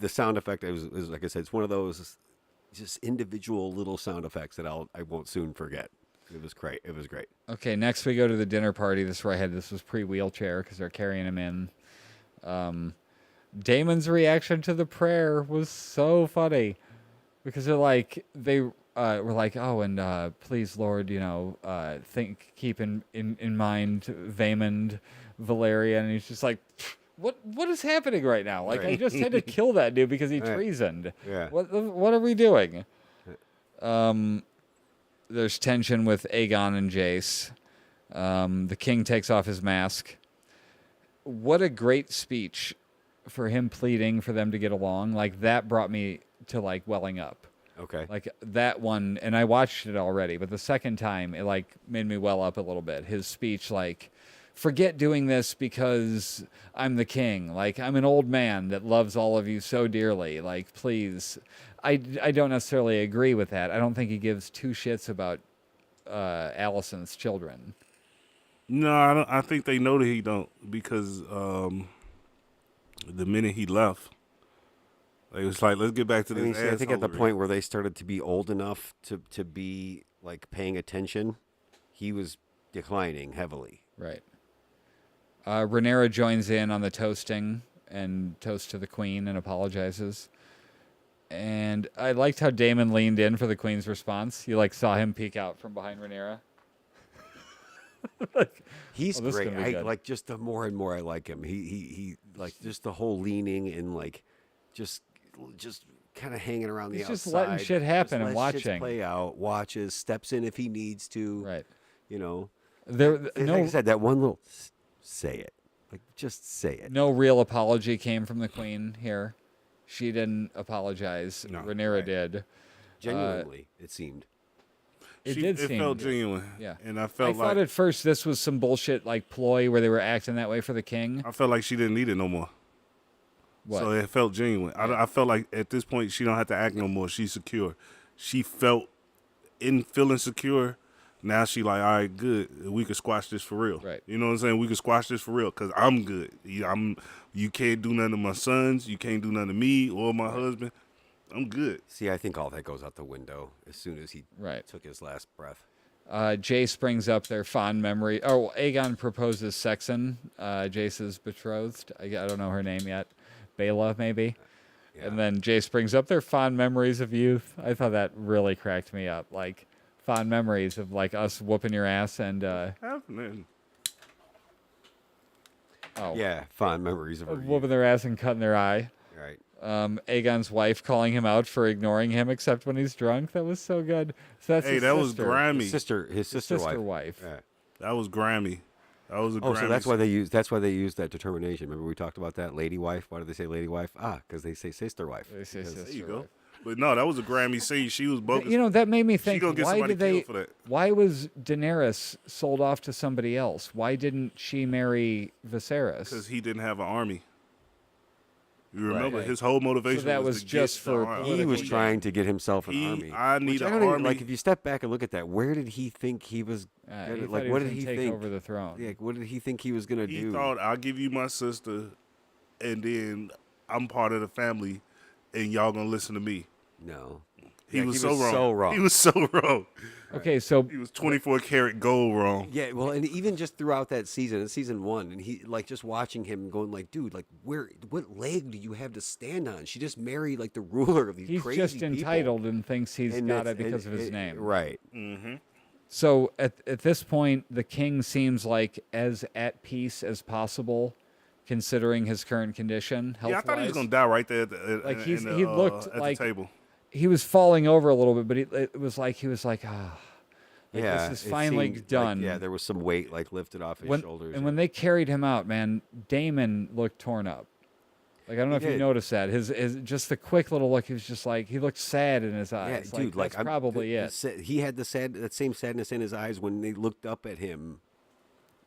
sound effect is like I said, it's one of those just individual little sound effects that I won't soon forget. It was great. It was great. Okay, next we go to the dinner party. This is where I had this was pre-wheelchair because they're carrying him in. Damon's reaction to the prayer was so funny because they were like, oh, and please, Lord, keep in mind Vaymond, Valeria, and he's just like, what is happening right now? Like, I Right. just had to kill that dude because he Right. treasoned. Yeah. What are we doing? There's tension with Aegon and Jace. The king takes off his mask. What a great speech for him pleading for them to get along. Like, that brought me to, like, welling up. Okay. Like, that one, and I watched it already, but the second time, it, like, made me well up a little bit. His speech, like, forget doing this because I'm the king. Like, I'm an old man that loves all of you so dearly. Like, please. I don't necessarily agree with that. I don't think he gives two shits about Alicent's children. No, I don't. I think they know that he don't because the minute he left, it was like, let's get back to I this. mean, see, I think at the assholery. point where they started to be old enough to be like paying attention, he was declining heavily. Right. Rhaenyra joins in on the toasting and toasts to the queen and apologizes. And I liked how Daemon leaned in for the queen's response. You like saw him peek out from behind Rhaenyra. He's Oh, this is great. gonna be I good. like just the more and more I like him. He like just the whole leaning and like just kind of hanging around the He's outside. just letting shit happen and lets shit watching. play out, watches, steps in if he needs to. Right. You know, There like no I said, that one little say it, like just say it. no real apology came from the queen here. She didn't apologize. No. Rhaenyra Right. did. Genuinely, it seemed. It She- did It seem felt good. genuine. Yeah. and I I felt thought like at first this was some bullshit like ploy where they were acting that way for the king. I felt like she didn't need it no more. What? So it felt genuine. I felt like at this point she don't have to act no more. She's secure. She felt feeling secure. Now she like, all right, good. We could squash this for real. Right. You know what I'm saying? We could squash this for real because I'm good. You can't do nothing to my sons. You can't do nothing to me or my husband. I'm good. See, I think all that goes out the window as soon as he Right. took his last breath. Jace brings up their fond memory. Oh, Aegon proposes Sexon, Jace's betrothed. I don't know her name yet. Bela, maybe. Yeah. And then Jace brings up their fond memories of youth. I thought that really cracked me up. Like, fond memories of, like, us whooping your ass and, Happening. Yeah, fond memories of her. whooping their ass and cutting their eye. Right. Aegon's wife calling him out for ignoring him except when he's drunk. That was so good. So that's Hey, his that was sister. grimy. His sister His sister wife. Yeah. That was grimy. That was a Oh, grimy. so that's why they used that determination. Remember we talked about that lady wife. Why did they say lady wife? Ah, because they say sister wife. They say Because- sister There you go. wife. But no, that was a Grammy scene. She was bogus. You know, that made me think, gonna get why somebody did they, killed for that. why was Daenerys sold off to somebody else? Why didn't she marry Viserys? Because he didn't have an army. You remember Right. his whole motivation. that was was to just get the for army. He was Political trying to get himself an He- army. I need Which an don't even- army. Like, if you step back and look at that, where did he think he was? He gonna, thought like, he what was did gonna he take think? over the throne. Yeah, what did he think he was gonna He do? thought, I'll give you my sister, and then I'm part of the family, and y'all gonna listen to me. No, He Yeah, was so wrong. So wrong. He was so wrong. Okay, so He was 24 karat gold wrong. Yeah, well, and even just throughout that season, in season 1, and he like just watching him going like, dude, like what leg do you have to stand on? She just married like the ruler of these he's crazy just people. entitled and thinks he's And got that's- it because and- of his and- name. right? So at this point, the king seems like as at peace as possible, considering his current condition. Yeah, I thought he was health-wise. gonna die right there at the, Like, in he's- the, he looked at like- the table. He was falling over a little bit, but it was like he was like, ah, like, Yeah, this is it finally seemed like- done. yeah, there was some weight like lifted off his shoulders. And when they carried him out, man, Damon looked torn up. Like I don't know if you did. noticed that. His just the quick little look. He was just like he looked sad in his yeah, eyes. dude, like that's probably it. he had that same sadness in his eyes when they looked up at him.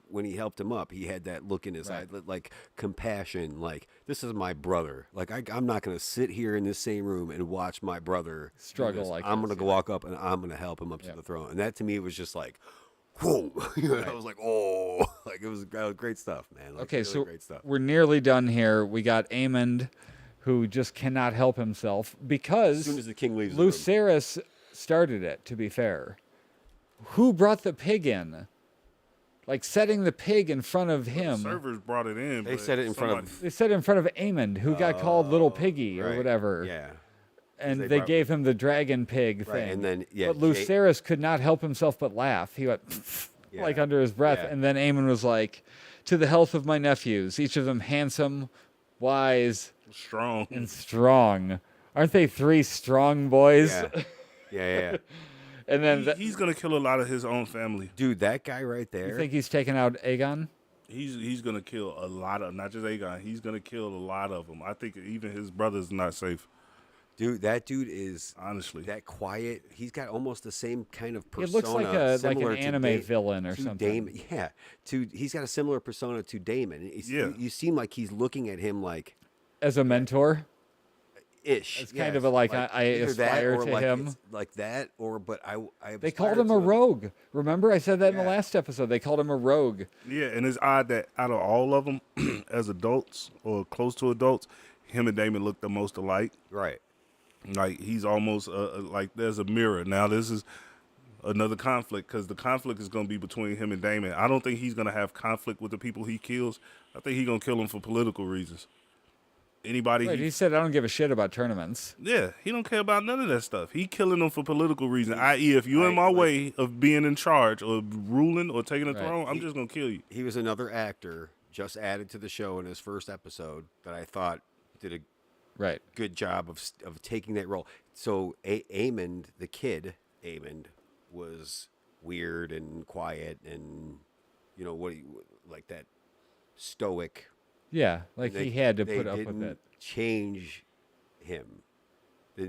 When he helped him up, he had that look in his eye, like compassion. Like, this is my brother. Like, I'm not going to sit here in this same room and watch my brother do Struggle this. like I'm this, going to yeah. walk up and I'm going to help him up to Yep. the throne. And that to me was just like, whoa. I was like, oh, like it was great stuff, man. Like, Okay, really so great stuff. we're nearly done here. We got Aemond, who just cannot help himself because As soon as the king leaves the room. Lucerys started it. To be fair, who brought the pig in? Like setting the pig in front of him. Servers brought it in. They but said it in front of- somebody- They said it in front of Aemond, who got called Little Piggy or Right. whatever. Yeah. And they they brought- gave him the dragon pig Right, thing. and then, yeah, but Lucerys could not help himself but laugh. He went Yeah, like under his breath, yeah. and then Aemon was like, "To the health of my nephews, each of them handsome, wise, strong. and strong. Aren't they three strong boys?" Yeah. Yeah. And then He's gonna kill a lot of his own family. Dude, that guy right there. you think he's taking out Aegon? He's gonna kill a lot of, not just Aegon. He's gonna kill a lot of them. I think even his brother's not safe. Dude, that dude is Honestly. that quiet. He's got almost the same kind of persona. It looks like an similar to anime villain or to something. Damon. Yeah, he's got a similar persona to Damon. Yeah. You seem like he's looking at him like As a mentor, ish. It's kind of a, like, I either that aspire or to like him. it's like that, or but I they aspire called him to a rogue. Remember, I said that in the Yeah. last episode. They called him a rogue. Yeah, and it's odd that out of all of them, as adults or close to adults, him and Damon look the most alike. Right. Like he's almost like there's a mirror. Now this is another conflict because the conflict is going to be between him and Damon. I don't think he's going to have conflict with the people he kills. I think he's going to kill them for political reasons. Anybody, Right, he said, "I don't give a shit about tournaments." yeah, he don't care about none of that stuff. He killing them for political reasons. I.e., if you're in my way of being in charge or ruling or taking the Right. throne, I'm just gonna kill you. He was another actor just added to the show in his first episode that I thought did a Right. good job of taking that role. So Aemond, the kid, Aemond, was weird and quiet and like that stoic. Yeah, like They- he had to they put up with didn't it. Change him. The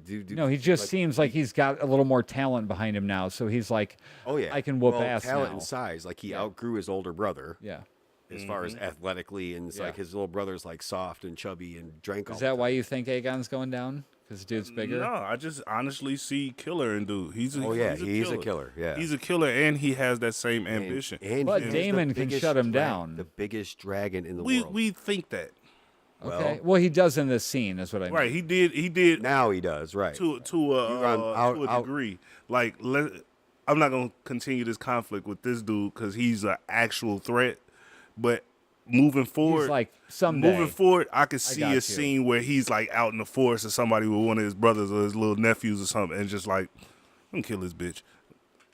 dude. No, he just seems like he's got a little more talent behind him now. So he's like, Oh yeah, I can whoop well, ass talent now. and size. Like he Yeah. outgrew his older brother yeah. as far as athletically, and it's Yeah. like his little brother's like soft and chubby and drank. all Is the that time. why you think Aegon's going down? Because dude's bigger. No, I just honestly see killer in dude. He's a, Oh yeah, he's a killer. Yeah, He's a killer, and he has that same ambition. And But he's the Daemon can biggest shut him down. The biggest dragon in the we world. we think that, Okay. Well, he does in this scene, is what I mean. right? He did Now he does, right? to out- a degree. Like I'm not gonna continue this conflict with this dude because he's an actual threat. But moving forward, He's like, someday. moving forward, I could see got a you. scene where he's like out in the forest or somebody with one of his brothers or his little nephews or something, and just like, I'm gonna kill this bitch.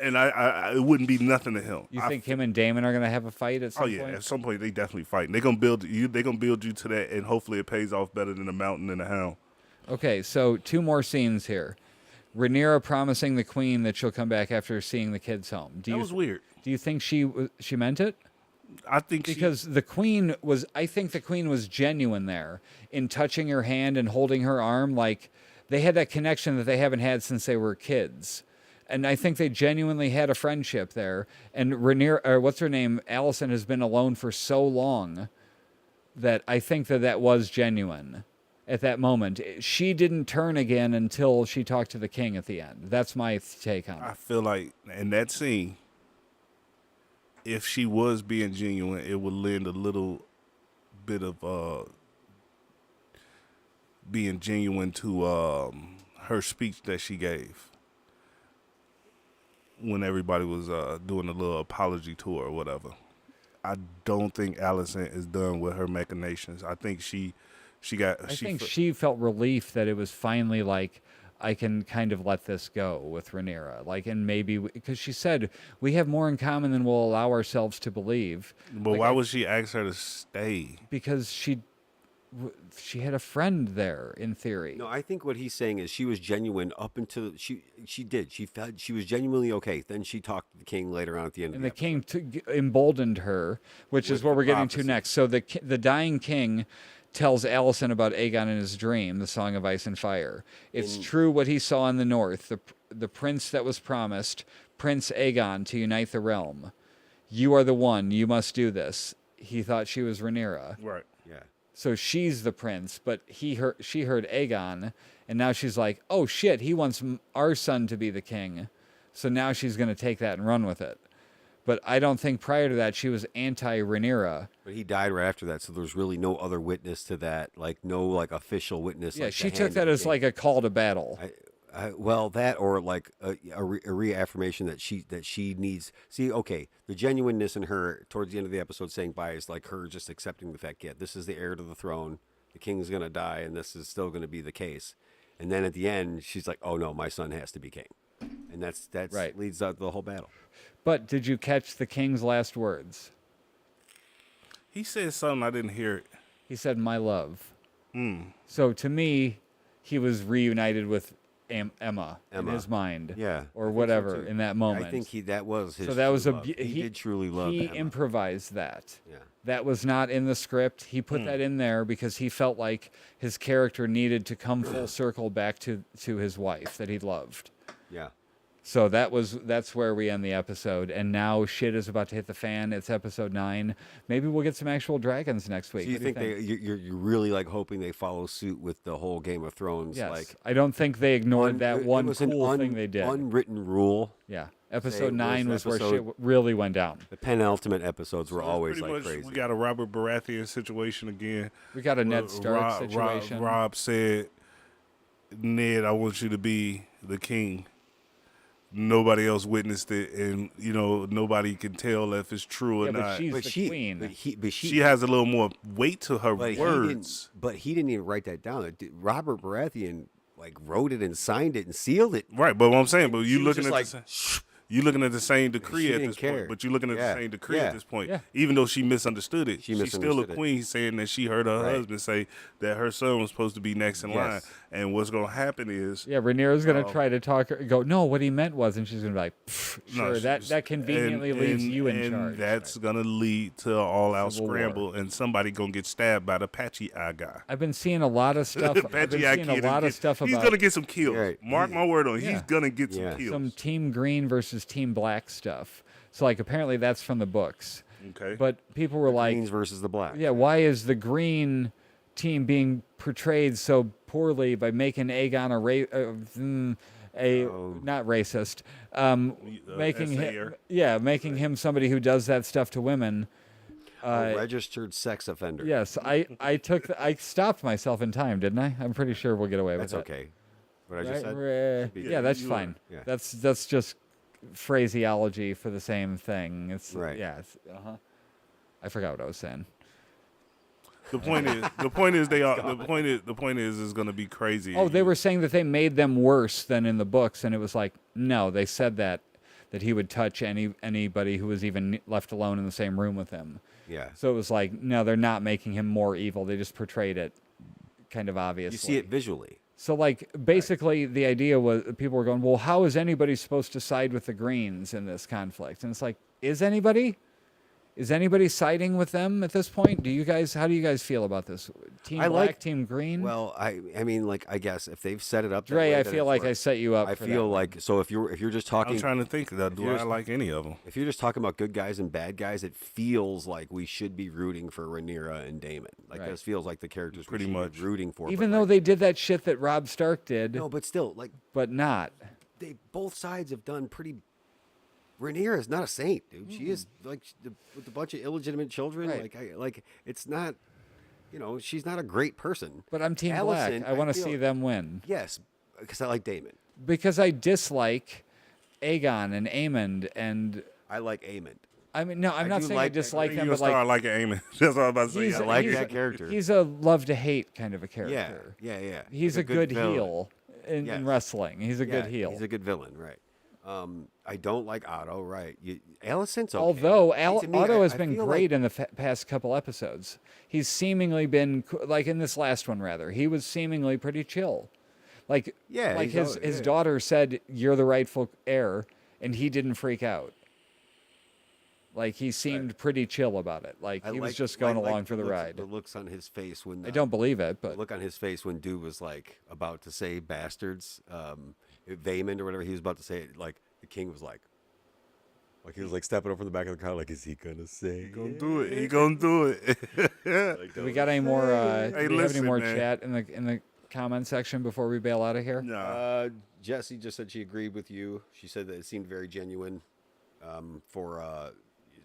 And I it wouldn't be nothing to him. You think him and Damon are going to have a fight at some Oh yeah, point? at some point they definitely fight. They're gonna build you. They're gonna build you to that, and hopefully it pays off better than the mountain and the hound. Okay, so 2 more scenes here. Rhaenyra promising the queen that she'll come back after seeing the kids home. That was weird. Do you think she meant it? I think Because the queen was, I think the queen was genuine there in touching her hand and holding her arm. Like, they had that connection that they haven't had since they were kids. And I think they genuinely had a friendship there. And Rhaenyra, or what's her name, Allison, has been alone for so long that I think that was genuine at that moment. She didn't turn again until she talked to the king at the end. That's my take on I it. feel like in that scene, if she was being genuine, it would lend a little bit of being genuine to her speech that she gave when everybody was doing a little apology tour or whatever. I don't think Allison is done with her machinations. I think she She felt relief that it was finally like, I can kind of let this go with Rhaenyra. Like, and maybe, because she said, we have more in common than we'll allow ourselves to believe. But Like, why would she ask her to stay? because she had a friend there, in theory. No, I think what he's saying is she was genuine up until she felt she was genuinely okay. Then she talked to the king later on at the end And of the the episode. king emboldened her, which is With what the we're getting to prophecy. next. So the dying king tells Alicent about Aegon in his dream, the Song of Ice and Fire. It's true what he saw in the north, the prince that was promised, Prince Aegon, to unite the realm. You are the one. You must do this. He thought she was Rhaenyra. Right. Yeah. So she's the prince, but she heard Aegon, and now she's like, oh shit, he wants our son to be the king. So now she's going to take that and run with it. But I don't think prior to that she was anti-Rhaenyra. But he died right after that, so there's really no other witness to that, like no like official witness. Yeah, like, she the took hand that of the as king. like a call to battle. Well, that or like a reaffirmation that she needs. See, okay, the genuineness in her towards the end of the episode saying bye is like her just accepting the fact, yeah, this is the heir to the throne. The king's gonna die, and this is still gonna be the case. And then at the end, she's like, oh no, my son has to be king, and that's Right. leads out the whole battle. But did you catch the king's last words? He said something, I didn't hear it. He said, my love. So to me, he was reunited with Emma in Emma. his mind. Yeah, I Or think so, whatever too. in that moment. I think that was his. So that was true a love. he He did truly love He Emma. improvised that. Yeah. That was not in the script. He put that in there because he felt like his character needed to come full circle back to his wife that he loved. Yeah. So that's where we end the episode. And now shit is about to hit the fan. It's episode 9. Maybe we'll get some actual dragons next week. Do you What do think you're really like hoping they follow suit with the whole Game of Thrones? Yes. Like I don't think they ignored that it one was an cool thing they did. unwritten rule. Yeah. Say Episode it 9 was where episode- shit really went down. The penultimate episodes were So always pretty like much crazy. We got a Robert Baratheon situation again. We got a Ned Rob- Stark situation. Rob said, Ned, I want you to be the king. Nobody else witnessed it, and nobody can tell if it's true or Yeah, but not. she's but the she, queen. but she She has a little more weight to her but words. he didn't even write that down. Robert Baratheon like wrote it and signed it and sealed it. Right, but what I'm saying, but She you was looking just at like, you looking at the same decree She at didn't this care. point. But you're looking at Yeah, the same decree yeah. at this point, Yeah. even though she misunderstood it. She She's still a misunderstood it. queen, saying that she heard her Right. husband say that her son was supposed to be next in line. Yes. And what's going to happen is, Yeah, Rhaenyra's going Oh. to try to talk her, go, no, what he meant was, and she's going to be like, no, sure, that conveniently leaves you in and charge. that's gonna lead to an all-out Civil War. scramble, and somebody gonna get stabbed by the patchy eye guy. I've been seeing a lot of stuff. I've been Patchy eye seeing a kid lot is of stuff he's about gonna get some kills. Right. Mark my word on it. Yeah. He's gonna get some Yeah. kills. some Team Green versus Team Black stuff. So, like, apparently that's from the books. Okay. But people were like, Greens versus the black. yeah, why is the green team being portrayed so poorly by making Aegon not racist, making him, SAer. making him somebody who does that stuff to women. A registered sex offender. Yes, I stopped myself in time, didn't I? I'm pretty sure we'll get away That's with it. okay. What I just Right? said. Yeah, that's you fine. Yeah. That's just phraseology for the same thing. It's Right. Yeah. I forgot what I was saying. The point is they are. The point is it's gonna be crazy. Oh, they were saying that they made them worse than in the books, and it was like, no, they said that he would touch anybody who was even left alone in the same room with him. Yeah. So it was like, no, they're not making him more evil. They just portrayed it kind of obviously. You see it visually. So, like, basically, the idea was people were going, well, how is anybody supposed to side with the Greens in this conflict? And it's like, is anybody? Is anybody siding with them at this point? How do you guys feel about this? Team I Black, like- Team Green? Well, I mean, like, I guess if they've set it up, that Dre, way, I then feel it's like I worked. set you up I for feel that one. like so if you're just talking, I'm trying to think. Do you're- I like any of them? if you're just talking about good guys and bad guys, it feels like we should be rooting for Rhaenyra and Damon. Like Right. this feels like the characters Pretty we should much. be rooting for. Even but, though like, they did that shit that Rob Stark did, no, but still, like but not. they both sides have done pretty. Rhaenyra is not a saint, dude. She is like with a bunch of illegitimate children. Right. Like it's not. She's not a great person. But I'm Team Allison, Black. I want to feel- see them win. Yes, because I like Damon. Because I dislike Aegon and Aemond and I like Aemond. I mean no, I'm I not do saying like- I dislike You them, gonna but like start liking Aemon. That's what I was about to say. he's, I like he's that a- character. He's a love to hate kind of a Yeah, character. yeah. He's a good villain. heel in Yes. wrestling. He's a good Yeah, heel. He's a good villain, right? I don't like Otto, right? Allison's okay. Although See, to me, Otto I- has I been feel great like- in the past couple episodes. He's seemingly been like in this last one rather. He was seemingly pretty chill. Like Yeah, like he's his yeah. daughter said you're the rightful heir and he didn't freak out. Like he seemed pretty chill about it. Like I he was like- just going like along for the looks- ride. The looks on his face when I don't believe it, the but look on his face when dude was like about to say bastards, Vaymond or whatever he was about to say it. Like the king was like he was like stepping up from the back of the car, like, is he gonna say? He gonna do it. He gonna do it. Like, do we got any more? Do we have any listen, more man. chat in the comment section before we bail out of here? Nah. Jessie just said she agreed with you. She said that it seemed very genuine for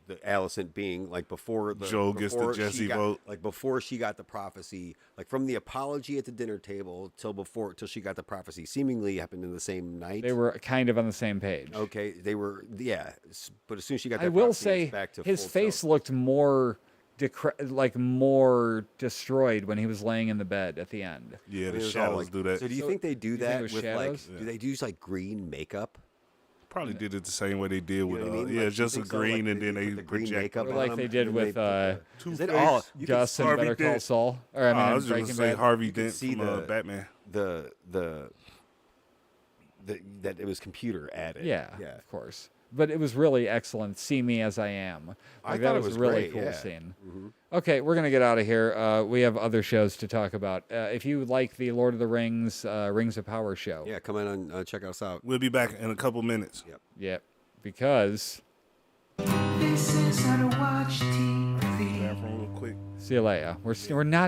the Allison being like before Joe gets the before she Jessie got- vote. like before she got the prophecy, like from the apology at the dinner table till she got the prophecy, seemingly happened in the same night. They were kind of on the same page. okay. They were but as soon as she got I that will prophecy, it's say back to his full face tilt. looked more more destroyed when he was laying in the bed at the end. Yeah, It the was all shadows like- do that. So do you think they do you think it that was with shadows? like? Do they use like green makeup? Probably did it the same way they did with You know what I mean? yeah, Like, just you a think so? green Like, and then put they the green project. makeup Or on like them they and did then with put the- Two is it Face. all- you can Gus and Harvey Better Call Dent. Saul. Or I mean, I was just Breaking gonna say Bad. Harvey You can Dent see from the- Batman. that it was computer added. Yeah, yeah. of course. But it was really excellent. See me as I am. I Like, thought that it was was a really great, cool yeah. scene. Okay, we're gonna get out of here. We have other shows to talk about. If you like the Lord of the Rings, Rings of Power show, Yeah, come in and check us out. We'll be back in a couple minutes. yeah, because This is how to watch TV. Bathroom real quick. see you later. We're not